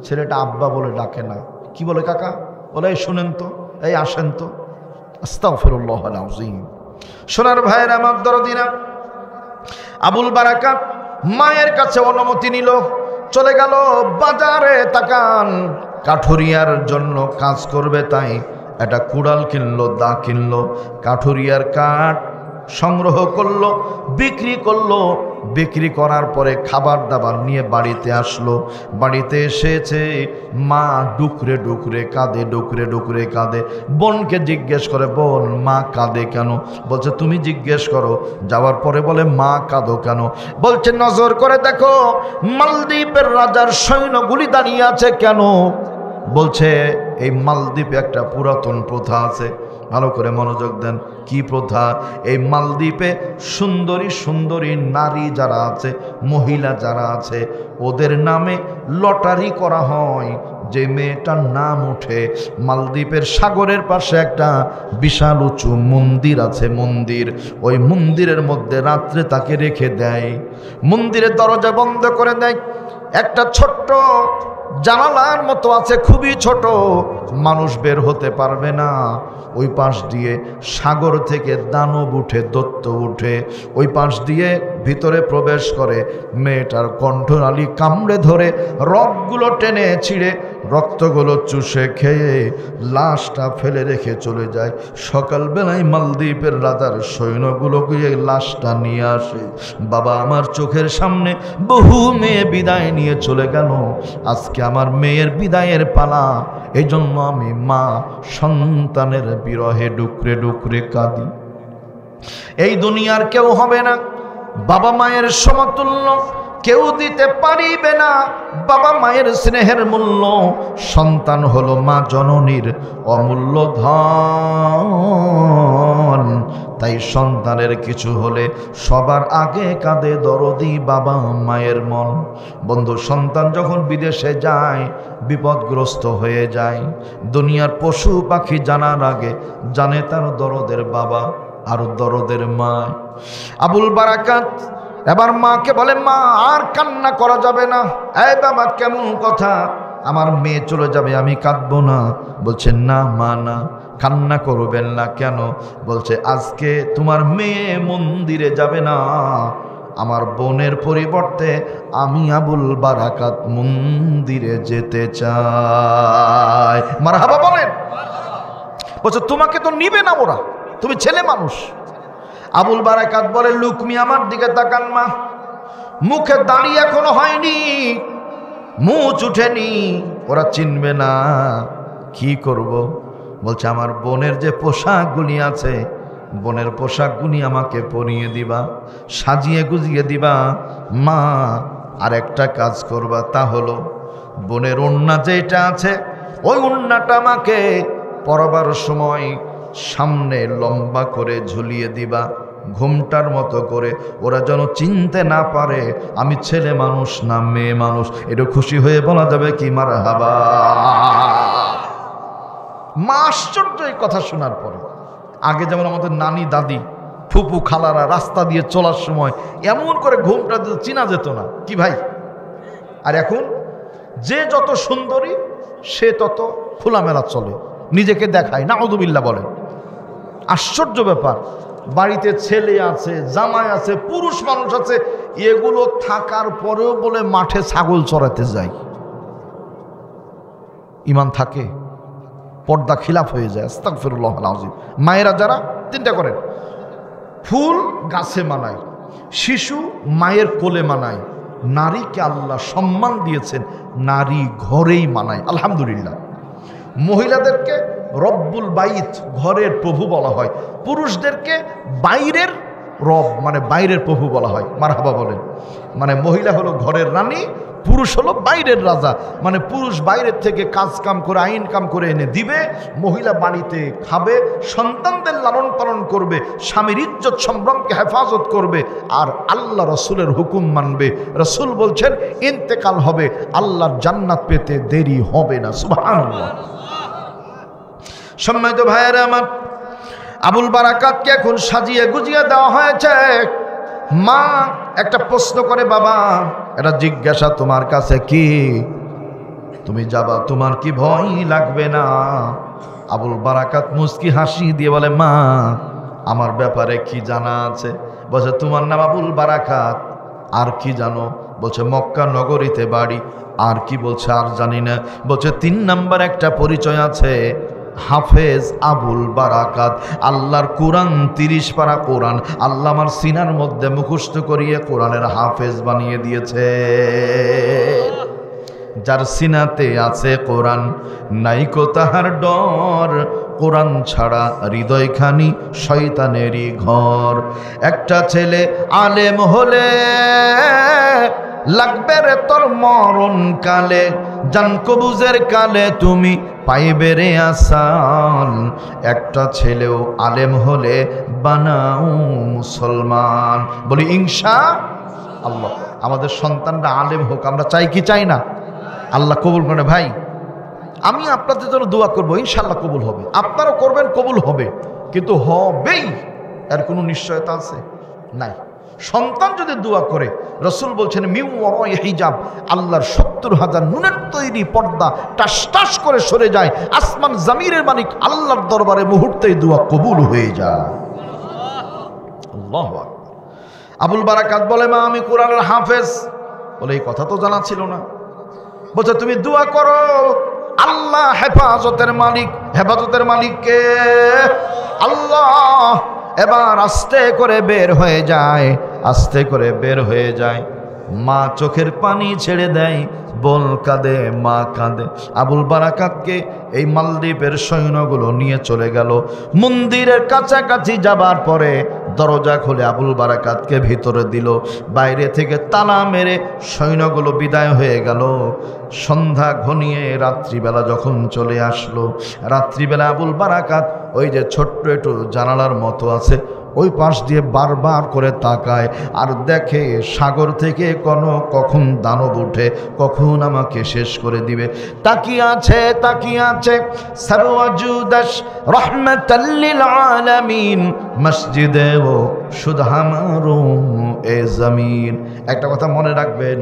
ছেলেটা আব্বা বলে ডাকে না। কি বলে কাকা? বলে এই শোনেন তো, এই আসেন তো। আস্তাগফিরুল্লাহ আল-আযীম। সোনার ভাইয়ের আমার দরদিনা, আবুল বারাকাত মায়ের কাছে অনুমতি নিল, চলে গেল বাজারে। তাকান, কাঠুরিয়ার জন্য কাজ করবে, তাই একটা কুড়াল কিনলো, দা কিনলো। কাঠুরিয়ার কাঠ সংগ্রহ করলো, বিক্রি করলো। বিক্রি করার পরে খাবার দাবার নিয়ে বাড়িতে আসলো। বাড়িতে এসেছে, মা ডুকরে ডুকরে কাঁদে, ডুকরে ডুকরে কাঁদে। বোনকে জিজ্ঞেস করে, বোন মা কাঁদে কেন? বলছে তুমি জিজ্ঞেস করো। যাওয়ার পরে বলে, মা কাঁদো কেন? বলছে নজর করে দেখো মালদ্বীপের রাজার সৈন্যগুলি দাঁড়িয়ে আছে কেন? বলছে এই মালদ্বীপে একটা পুরাতন প্রথা আছে, ভালো করে মনোযোগ দেন। কি প্রথা? এই মালদ্বীপে সুন্দরী সুন্দরী নারী যারা আছে, মহিলা যারা আছে, ওদের নামে লটারি করা হয়। যে মেয়েটার নাম ওঠে, মালদ্বীপের সাগরের পাশে একটা বিশাল উঁচু মন্দির আছে, মন্দির। ওই মন্দিরের মধ্যে রাত্রে তাকে রেখে দেয়, মন্দিরের দরজা বন্ধ করে দেয়। একটা ছোট্ট জানালার মতো আছে, খুবই ছোট, মানুষ বের হতে পারবে না। ওই পাশ দিয়ে সাগর থেকে দানব উঠে, দৈত্য উঠে, ওই পাশ দিয়ে ভিতরে প্রবেশ করে। মেয়েটার কণ্ঠনালী কামড়ে ধরে, রগগুলো টেনে ছিঁড়ে, রক্তগুলো চুষে খেয়ে লাশটা ফেলে রেখে চলে যায়। সকালবেলায় মালদ্বীপের রাজার সৈন্যগুলো গিয়ে লাশটা নিয়ে আসে। বাবা, আমার চোখের সামনে বহু মেয়ে বিদায় নিয়ে চলে গেল, আজকে আমার মেয়ের বিদায়ের পালা। এই জন্য আমি মা সন্তানের বিরহে ডুকরে ডুকরে কাঁদি। এই দুনিয়ার কেউ হবে না বাবা মায়ের সমতুল্য, কেউ দিতে পারিবে না বাবা মায়ের স্নেহের মূল্য। সন্তান হলো মা জননীর অমূল্য ধন, তাই সন্তানের কিছু হলে সবার আগে কাঁদে দরদি বাবা মায়ের মন। বন্ধু, সন্তান যখন বিদেশে যায়, বিপদগ্রস্ত হয়ে যায়, দুনিয়ার পশু পাখি জানার আগে জানে তার দরদের বাবা আর দরদের মা। আবুল বারাকাত এবার মাকে বলে, মা আর কান্না করা যাবে না। এই বাবা, কেমন কথা? আমার মেয়ে চলে যাবে, আমি কাঁদবো না। বলছে না মা, না, কান্না করবেন না। কেন? বলছে আজকে তোমার মেয়ে মন্দিরে যাবে না, আমার বোনের পরিবর্তে আমি আবুল বারাকাত মন্দিরে যেতে চাই। মারহাবা বলেন। বলছে তোমাকে তো নিবে না ওরা, তুমি ছেলে মানুষ। আবুল বারাকাত বলে, লুকমি আমার দিকে তাকান মা, মুখে দাড়ি এখনো হয়নি, মুছ উঠেনি, ওরা চিনবে না, কি করব? বলছে আমার বোনের যে পোশাকগুলি আছে, বোনের পোশাকগুলি আমাকে পরিয়ে দিবা, সাজিয়ে গুজিয়ে দিবা। মা আর একটা কাজ করবা, তা হলো বোনের ওড়না যেটা আছে, ওই ওড়নাটা আমাকে পরবার সময় সামনে লম্বা করে ঝুলিয়ে দিবা, ঘুমটার মতো করে, ওরা যেন চিনতে না পারে আমি ছেলে মানুষ না মেয়ে মানুষ। এটা খুশি হয়ে বলা যাবে কি মারহাবা? মা আশ্চর্য এই কথা শোনার পরে। আগে যেমন আমাদের নানি দাদি ফুপু খালারা রাস্তা দিয়ে চলার সময় এমন করে ঘুমটা চিনা যেত না, কি ভাই? আর এখন যে যত সুন্দরী সে তত খোলামেলা চলে, নিজেকে দেখায়, নাউযুবিল্লাহ বলে। আশ্চর্য ব্যাপার। বাড়িতে ছেলে আছে, জামাই আছে, পুরুষ মানুষ আছে, এগুলো থাকার পরেও বলে মাঠে ছাগল চড়াতে যায়। ইমান থাকে, পর্দা খিলাফ হয়ে যায়। আস্তাগফিরুল্লাহ আল-আযীম। মায়েরা যারা চিন্তা করেন, ফুল গাছে মানায়, শিশু মায়ের কোলে মানায়, নারীকে আল্লাহ সম্মান দিয়েছেন, নারী ঘরেই মানায়, আলহামদুলিল্লাহ। মহিলাদেরকে রব্বুল বাইত, ঘরের প্রভু বলা হয়, পুরুষদেরকে বাইরের রব মানে বাইরের প্রভু বলা হয়। মারহাবা বলেন। মানে মহিলা হলো ঘরের রানী, পুরুষ হলো বাইরের রাজা। মানে পুরুষ বাইরের থেকে কাজ কাম করে, আইন কাম করে এনে দিবে, মহিলা বাড়িতে খাবে, সন্তানদের লালন পালন করবে, স্বামীর ইজ্জত সম্ভ্রমকে হেফাজত করবে, আর আল্লাহ রসুলের হুকুম মানবে। রসুল বলছেন ইন্তেকাল হবে, আল্লাহর জান্নাত পেতে দেরি হবে না। সুবহানাল্লাহ। সম্মানিত ভাইয়েরা আমার, আবুল বারাকাতকে এখন সাজিয়ে গুজিয়ে দেওয়া হয়েছে। মা একটা প্রশ্ন করে, বাবা এটা জিজ্ঞাসা তোমার কাছে কি? তুমি যাবা, তোমার কি ভয় লাগবে না? আবুল বারাকাত মুস্কি হাসি দিয়ে বলে, মা আমার ব্যাপারে কি জানা আছে? বলছে তোমার নাম আবুল বারাকাত, আর কি জানো? বলছে মক্কা নগরীতে বাড়ি। আর কি? বলছে আর জানি না। বলছে 3 নাম্বার একটা পরিচয় আছে, হাফেজ আবুল বারাকাত। আল্লাহর কোরআন 30 পারা কোরআন আল্লাহ আমার সিনার মধ্যে মুখস্থ করিয়ে কোরআনের হাফেজ বানিয়ে দিয়েছে। যার সিনাতে আছে কোরআন নাইকো তাহার ডর, কোরআন ছাড়া হৃদয়খানি শয়তানেরই ঘর। একটা ছেলে আলেম হলে লাগবে রে তোর মরণ কালে, জান কবুজের কালে তুমি পাইবে রে আসান। একটা ছেলেও আলেম হলে বানাও মুসলমান। বলি ইনশাআল্লাহ আমাদের সন্তানরা আলেম হোক, আমরা চাই কি চাই না? আল্লাহ কবুল করে। ভাই আমি আপনাদের জন্য দোয়া করবো, ইনশাআল্লাহ কবুল হবে। আপনারাও করবেন, কবুল হবে, কিন্তু হবেই এর কোনো নিশ্চয়তা আছে নাই। সন্তান যদি দোয়া করে, রসুল বলছেন মিউ ওয়ারাই হিজাব, আল্লাহর 70,000 নুনের তৈরি পর্দা টাস টাস করে সরে যায়। আসমান জামিনের মালিক আল্লাহর দরবারে মুহূর্তেই দোয়া কবুল হয়ে যায়। আল্লাহু আকবার। আবুল বারাকাত বলে, মা আমি কোরআনের হাফেজ। বলে এই কথা তো জানা ছিল না। বলছে তুমি দোয়া করো, আল্লাহ হেফাজতের মালিক। হেফাজতের মালিককে আল্লাহ। এবার আস্তে করে বের হয়ে যায়, আস্তে করে বের হয়ে যায়। মা চোখের পানি ছেড়ে দেয়, বল কাঁদে, মা কাঁদে। আবুল বারাকাতকে এই মালদ্বীপের সৈন্যগুলো নিয়ে চলে গেল। মন্দিরের কাছাকাছি যাবার পরে দরজা খুলে আবুল বারাকাতকে ভিতরে দিল। বাইরে থেকে তালা মেরে সৈন্যগুলো বিদায় হয়ে গেল। সন্ধ্যা ঘনিয়ে রাত্রিবেলা যখন চলে আসলো, রাত্রিবেলা আবুল বারাকাত ওই যে ছোট্ট একটু জানালার মতো আছে, ওই পাশ দিয়ে বারবার করে তাকায় আর দেখে সাগর থেকে কখন দানব উঠে, কখন আমাকে শেষ করে দিবে। তাকিয়ে আছে, তাকিয়ে আছে। সরওয়াজুদাস রহমাতাল লিল আলামিন মসজিদে ও সুদহামারু এ জমিন। একটা কথা মনে রাখবেন,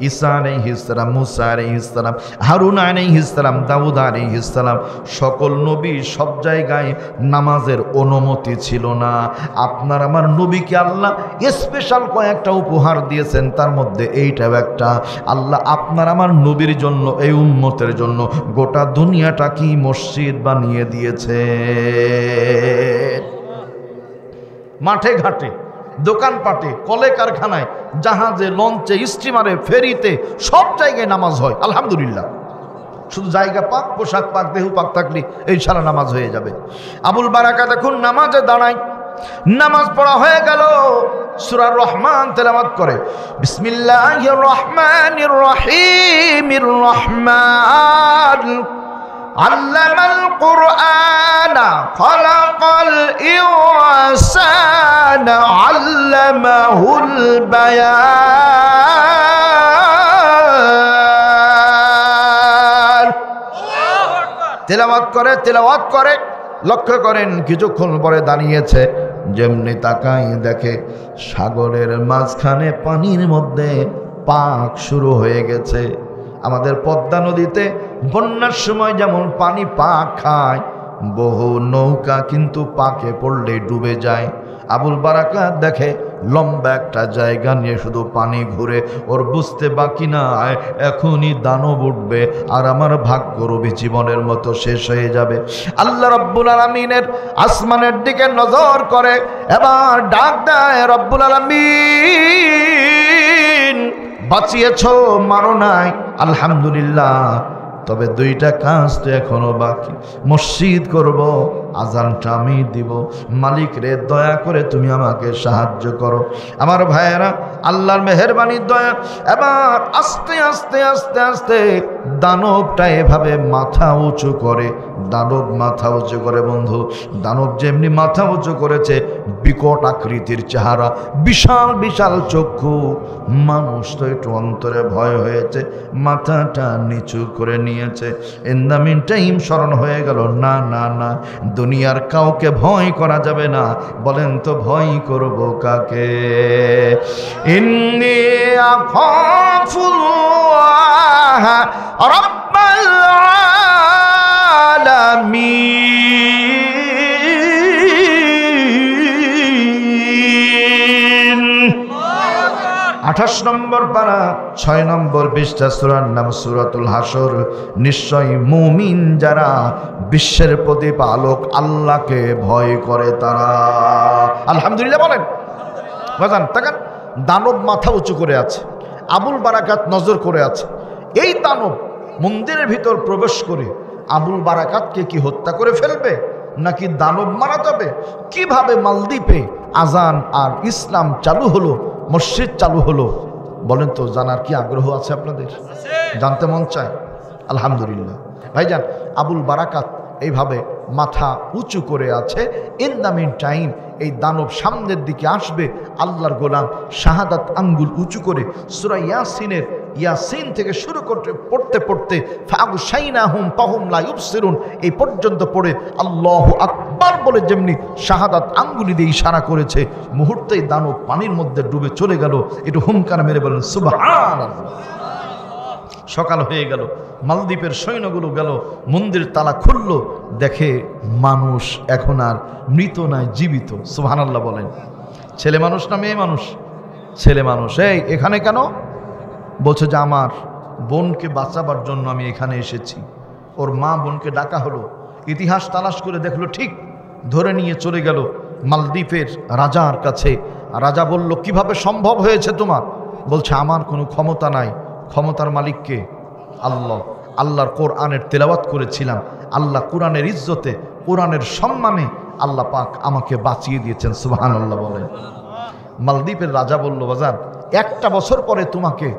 ঈসা আলাইহিস সালাম, মুসা আলাইহিস সালাম, হারুন আলাইহিস সালাম, দাউদ আলাইহিস সালাম, সকল নবী সব জায়গায় নামাজের অনুমতি ছিল না। আপনার আমার নবীকে আল্লাহ স্পেশাল কয়েকটা উপহার দিয়েছেন, তার মধ্যে এইটাও একটা। আল্লাহ আপনার আমার নবীর জন্য, এই উম্মতের জন্য গোটা দুনিয়াটা কি মসজিদ বানিয়ে দিয়েছে। মাঠে ঘাটে, দোকানপাটে, কলে কারখানায়, জাহাজে, লঞ্চে, স্টিমারে, ফেরিতে, সব জায়গায় নামাজ হয় আলহামদুলিল্লাহ। শুধু জায়গা পাক, পোশাক পাক, দেহ পাক থাকলে এই সারা নামাজ হয়ে যাবে। আবুল বারাকাত এখন নামাজে দাঁড়ায়। নামাজ পড়া হয়ে গেল, সূরা রহমান তেলাওয়াত করে। বিসমিল্লাহির রহমানির রহিমির রহমান আল্লামাল কুরআনা খালাকাল ইনসানা আল্লামাহুল বায়ান। তেলাওয়াত করে, তেলাওয়াত করে। লক্ষ্য করেন কিছুক্ষণ পরে দাঁড়িয়েছে, যেমনি তাকাই দেখে সাগরের মাঝখানে পানির মধ্যে পাক শুরু হয়ে গেছে। আমাদের পদ্মা নদীতে বন্যার সময় যেমন পানি পাক খায়, বহু নৌকা কিন্তু পাকে পড়লে ডুবে যায়। আবুল বারাকাত দেখে লম্বা একটা জায়গা নিয়ে শুধু পানি ঘুরে, ওর বুঝতে বাকি নাই এখনই দানব উঠবে আর আমার ভাগ্য রবি জীবনের মতো শেষ হয়ে যাবে। আল্লাহ রব্বুল আলামিনের আসমানের দিকে নজর করে, এবার ডাক দেয়, রব্বুল আলামিন বাঁচিয়েছো, মারো নাই, আলহামদুলিল্লাহ। তবে দুইটা কাজ তো এখনো বাকি। মসজিদ করব, আজানটা আমি দিব। মালিক রে, দয়া করে তুমি আমাকে সাহায্য করো। আমার ভাইয়েরা, আল্লাহর মেহেরবানির দয়া। এবার আস্তে আস্তে আস্তে আস্তে দানবটা এভাবে মাথা উঁচু করে। দানব মাথা উঁচু করে বন্ধু, দানব যেমনি মাথা উঁচু করেছে, বিকট আকৃতির চেহারা, বিশাল বিশাল চক্ষু। মানুষ তো একটু অন্তরে ভয় হয়েছে, মাথাটা নিচু করে নিয়েছে। ইন দ্য মিন টাইম স্মরণ হয়ে গেল, না না না, দুনিয়ার কাউকে ভয় করা যাবে না। বলেন তো ভয় করব কাকে? ইন্নী আখাফুল্লাহ রাব্বাল আলামিন। 28 নম্বর পারা 6 নম্বর পৃষ্ঠা, সূরার নাম সূরাতুল হাসর। নিশ্চয়ই মুমিন যারা বিশ্বের প্রতিপালক আল্লাহকে ভয় করে তারা। আলহামদুলিল্লাহ বলেন। বাজান তাকান, দানব মাথা উঁচু করে আছে, আবুল বারাকাত নজর করে আছে। এই দানব মন্দিরের ভিতর প্রবেশ করে আবুল বারাকাতকে কি হত্যা করে ফেলবে, নাকি দানব মারা যাবে? কিভাবে মালদ্বীপে আজান আর ইসলাম চালু হলো, মসজিদ চালু হলো, বলেন তো? জানার কি আগ্রহ আছে আপনাদের? জানতে মন চায়? আলহামদুলিল্লাহ ভাইজান, আবুল বারাকাত এইভাবে মাথা উঁচু করে আছে। ইন দ্য মিন টাইম এই দানব সামনের দিকে আসবে। আল্লাহর গোলাম শাহাদাত আঙ্গুল উঁচু করে সূরা ইয়াসিনের ইয়াসিন থেকে শুরু করতে পড়তে পড়তে ফাগশাইনাহুম ফাহুম লা ইউবসিরুন এই পর্যন্ত পড়ে আল্লাহু আকবার বলে যেমনি শাহাদাত আঙ্গুলি দিয়ে ইশারা করেছে, মুহূর্তেই দানব পানির মধ্যে ডুবে চলে গেল। একটু হুঙ্কার মেরে বলেন সুবহানাল্লাহ। সকাল হয়ে গেল, মালদ্বীপের সৈন্যগুলো গেল, মন্দির তালা খুলল, দেখে মানুষ এখন আর মৃত নয়, জীবিত। সুবহানাল্লাহ বলেন। ছেলে মানুষ না মেয়ে মানুষ? ছেলে মানুষ। এই এখানে কেন? বলছে যে আমার বোনকে বাঁচাবার জন্য আমি এখানে এসেছি। ওর মা বোনকে ডাকা হলো, ইতিহাস তালাশ করে দেখলো ঠিক, ধরে নিয়ে চলে গেল মালদ্বীপের রাজার কাছে। রাজা বলল, কিভাবে সম্ভব হয়েছে তোমার? বলছে আমার কোনো ক্ষমতা নাই, ক্ষমতার মালিককে আল্লাহ। আল্লাহর কোরআনের তেলাওয়াত করেছিলাম, আল্লাহ কোরআনের ইজ্জতে, কোরআনের সম্মানে আল্লাহ পাক আমাকে বাঁচিয়ে দিয়েছেন। সুবহানাল্লাহ বলেন। মালদ্বীপের রাজা বলল, বাজার 1টা বছর পরে তোমাকে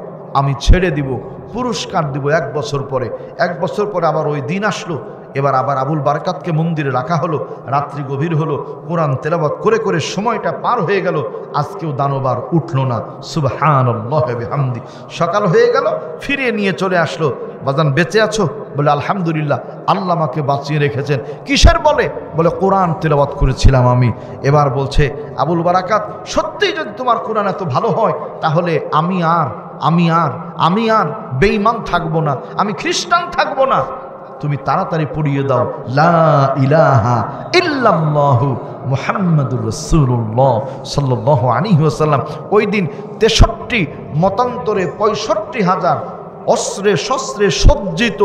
আমি ছেড়ে দিব, পুরস্কার দিব 1 বছর পরে। 1 বছর পরে আবার ওই দিন আসলো। এবার আবার আবুল বারাকাতকে মন্দিরে রাখা হলো। রাত্রি গভীর হলো, কোরআন তেলাওয়াত করে করে সময়টা পার হয়ে গেল। আজকেও দানবার উঠলো না। সুবহানাল্লাহ বিহামদি। সকাল হয়ে গেল, ফিরিয়ে নিয়ে চলে আসলো। বাজান বেঁচে আছো? বলে আলহামদুলিল্লাহ, আল্লাহ আমাকে বাঁচিয়ে রেখেছেন। কিসের বলে? বলে কোরআন তেলাওয়াত করেছিলাম আমি। এবার বলছে আবুল বারাকাত, সত্যিই যদি তোমার কোরআন এত ভালো হয়, তাহলে আমি আর বেঈমান থাকবো না, আমি খ্রিস্টান থাকবো না। তুমি তাড়াতাড়ি পড়িয়ে দাও লা ইলাহা ইল্লাল্লাহু মুহাম্মাদুর রাসূলুল্লাহ সাল্লাল্লাহু আলাইহি ওয়াসাল্লাম। ওই দিন 63 মতান্তরে 65,000 অস্ত্রে শস্ত্রে সজ্জিত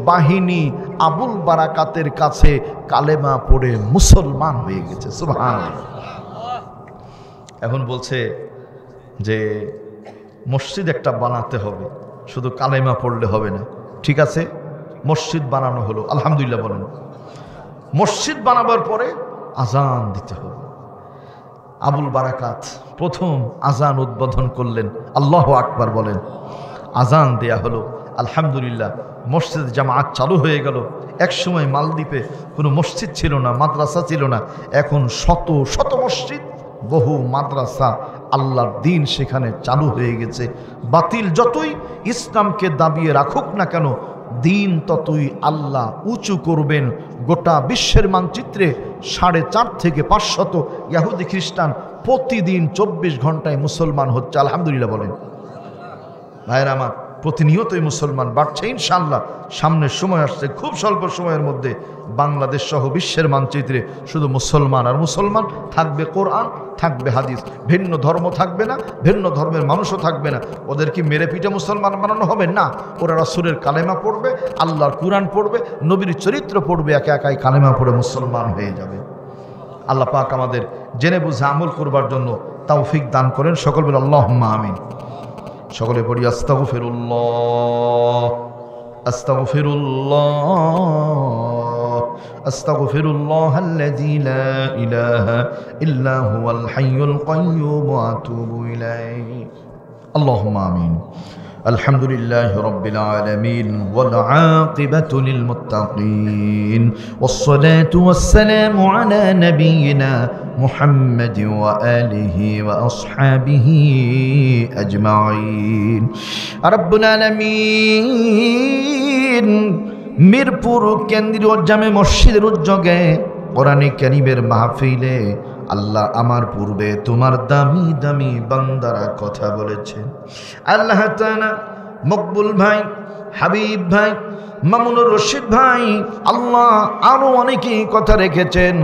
বাহিনী আবুল বারাকাতের কাছে কালেমা পড়ে মুসলমান হয়ে গেছে। সুবহানাল্লাহ। এখন বলছে যে মসজিদ একটা বানাতে হবে, শুধু কালেমা পড়লে হবে না। ঠিক আছে, মসজিদ বানানো হলো। আলহামদুলিল্লাহ বলেন। মসজিদ বানাবার পরে আজান দিতে হবে। আবুল বারাকাত প্রথম আজান উদ্বোধন করলেন। আল্লাহু আকবার বলেন। আজান দেয়া হলো। আলহামদুলিল্লাহ, মসজিদ জামাত চালু হয়ে গেল। এক সময় মালদ্বীপে কোনো মসজিদ ছিল না, মাদ্রাসা ছিল না। এখন শত শত মসজিদ, বহু মাদ্রাসা, আল্লাহর দিন সেখানে চালু হয়ে গেছে। বাতিল যতই ইসলামকে দাবিয়ে রাখুক না কেন, দিন ততই আল্লাহ উঁচু করবেন। গোটা বিশ্বের মানচিত্রে 4.5 থেকে 500 ইহুদি খ্রিস্টান প্রতিদিন 24 ঘন্টায় মুসলমান হচ্ছে। আলহামদুলিল্লাহ বলেন। ভাইয়েরা আমার, প্রতিনিয়তই মুসলমান বাড়ছে ইনশাআল্লাহ। সামনের সময় আসছে, খুব স্বল্প সময়ের মধ্যে বাংলাদেশ সহ বিশ্বের মানচিত্রে শুধু মুসলমান আর মুসলমান থাকবে। কোরআন থাকবে, হাদিস, ভিন্ন ধর্ম থাকবে না, ভিন্ন ধর্মের মানুষও থাকবে না। ওদের কি মেরে পিঠে মুসলমান বানানো হবে? না, ওরা রাসূলের কালেমা পড়বে, আল্লাহর কুরআন পড়বে, নবীর চরিত্র পড়বে, একা একাই কালেমা পড়ে মুসলমান হয়ে যাবে। আল্লাহ পাক আমাদের জেনে বুঝে আমল করবার জন্য তৌফিক দান করেন। সকল বলে আল্লাহুম্মা আমিন। সকলে পড়ি আস্তাগফিরুল্লাহ আস্তাগফিরুল্লাহ আস্তাগফিরুল্লাহাল্লাযী লা ইলাহা ইল্লা হুয়াল হাইয়ুল কাইয়্যুম ওয়া আতুবু ইলাইহি। আল্লাহুম্মা আমিন। আলহামদুলিল্লাহি রাব্বিল আলামিন ওয়াল আকিবাতু লিল মুত্তাকিন ওয়াসসালাতু ওয়াসসালামু আলা নাবিয়িনা মুহাম্মাদ ওয়া আলিহি ওয়া আসহাবিহি আজমাইন। রাব্বুল আলামিন মিরপুর কেন্দ্রীয় জামে মসজিদের উদ্যোগে কোরআনে কারীমের মাহফিলে আল্লাহ আমার পূর্বে তোমার দামি দামি বান্দারা কথা বলেছেন। আল্লাহ তাআলা মকবুল ভাই, হাবিব ভাই, মামুনুর রশিদ ভাই, আল্লাহ আরো অনেকেই কথা রেখেছেন।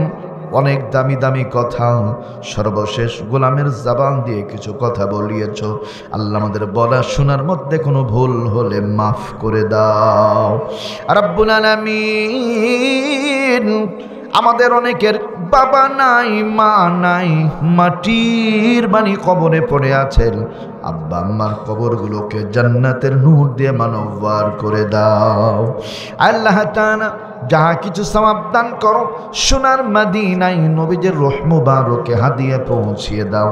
অনেক দামি দামি কথা সর্বশেষ গোলামের জবান দিয়ে কিছু কথা বলিয়েছ আল্লাহ আমাদের বলা শোনার মধ্যে কোনো ভুল হলে মাফ করে দাও রব্বুল আলামিন আমাদের অনেকের বাবা নাই মা নাই মাটির বাণী কবরে পড়ে আছেন আব্বা আম্মার কবরগুলোকে জান্নাতের নূর দিয়ে মানববার করে দাও আল্লাহ তাআলা যাহা কিছু সওয়াব দান করো সোনার মদিনায় নবীজির রূহ মুবারকে হাদিয়া পৌঁছিয়ে দাও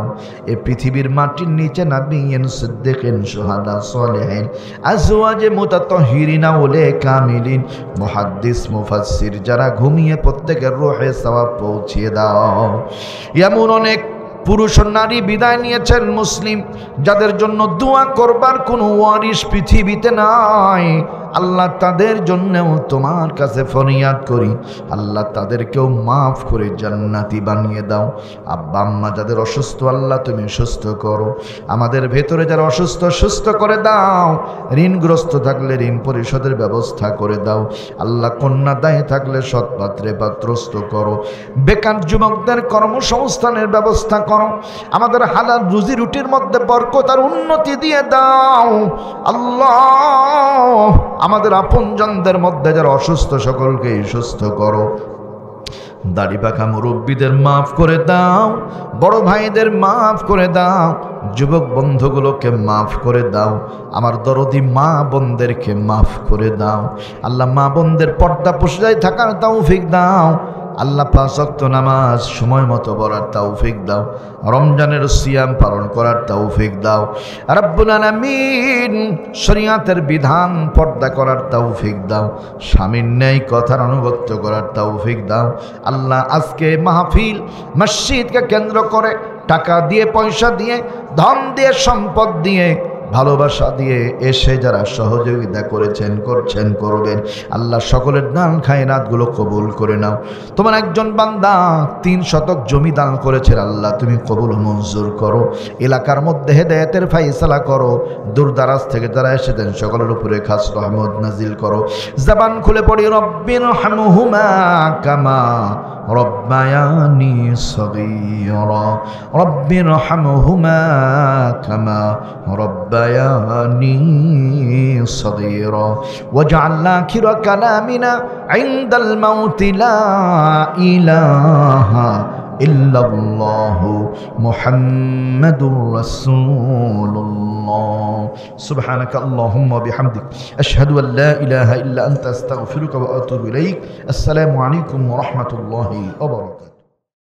এই পৃথিবীর মাটির নিচে নবিয়্যিন সিদ্দিকিন শুহাদা সালেহিন আজওয়াজে মুতাতাহহিরিন ওলে কামিলিন মুহাদ্দিস মুফাসসির যারা ঘুমিয়ে প্রত্যেকের রূহে সওয়াব পৌঁছিয়ে দাও এমন অনেক পুরুষ ও নারী বিদায় নিয়েছেন মুসলিম যাদের জন্য দোয়া করবার কোনো ওয়ারিশ পৃথিবীতে নাই আল্লাহ তাদের জন্যও তোমার কাছে ফরিয়াদ করি আল্লাহ তাদেরকেও মাফ করে জান্নাতি বানিয়ে দাও আব্বা আম্মা যাদের অসুস্থ আল্লাহ তুমি সুস্থ করো আমাদের ভেতরে যারা অসুস্থ সুস্থ করে দাও ঋণগ্রস্ত থাকলে ঋণ পরিশোধের ব্যবস্থা করে দাও আল্লাহ কন্যা দায়ে থাকলে সৎ পাত্রে পাত্রস্থ করো বেকার যুবকদের কর্মসংস্থানের ব্যবস্থা করো আমাদের হালাল রুজি রুটির মধ্যে বরকত আর উন্নতি দিয়ে দাও আল্লাহ আমাদের আপনজনদের মধ্যে যারা অসুস্থ সকলকেই সুস্থ করো দাড়ি পাকা মুরব্বীদের মাফ করে দাও বড় ভাইদের মাফ করে দাও যুবক বন্ধুগুলোকে মাফ করে দাও আমার দরদি মা বোনদেরকে মাফ করে দাও আল্লাহ মা বোনদের পর্দা পর্দায় থাকার তৌফিক দাও আল্লাহ 5 ওয়াক্ত নামাজ সময় মতো পড়ার তৌফিক দাও রমজানের সিয়াম পালন করার তৌফিক দাও রব্বুল আলামিন শরীয়তের বিধান পর্দা করার তৌফিক দাও স্বামীর ন্যায় কথার অনুগত্য করার তৌফিক দাও আল্লাহ আজকে মাহফিল মসজিদকে কেন্দ্র করে টাকা দিয়ে পয়সা দিয়ে ধন দিয়ে সম্পদ দিয়ে ভালোবাসা দিয়ে এসে যারা সহযোগিতা করেছেন করছেন করবেন আল্লাহ সকলের দান খায়রাতগুলো কবুল করে নাও তোমার একজন বান্দা 3 শতক জমি দান করেছেন আল্লাহ তুমি কবুল মঞ্জুর করো এলাকার মধ্যে হেদায়েতের ফায়সালা করো দূরদারাজ থেকে যারা এসেছেন সকলের উপরে খাস রহমত নাজিল করো জবান খুলে পড়ি রব্বির হামহুমা কামা ربياني صغيرا رب ارحمهما كما ربياني صغيرا واجعل آخر كلامنا عند الموت لا إله إلا الله محمد رسول الله سبحانك اللهم وبحمدك أشهد أن لا إله إلا أنت أستغفرك وأتوب إليك السلام عليكم ورحمة الله وبركاته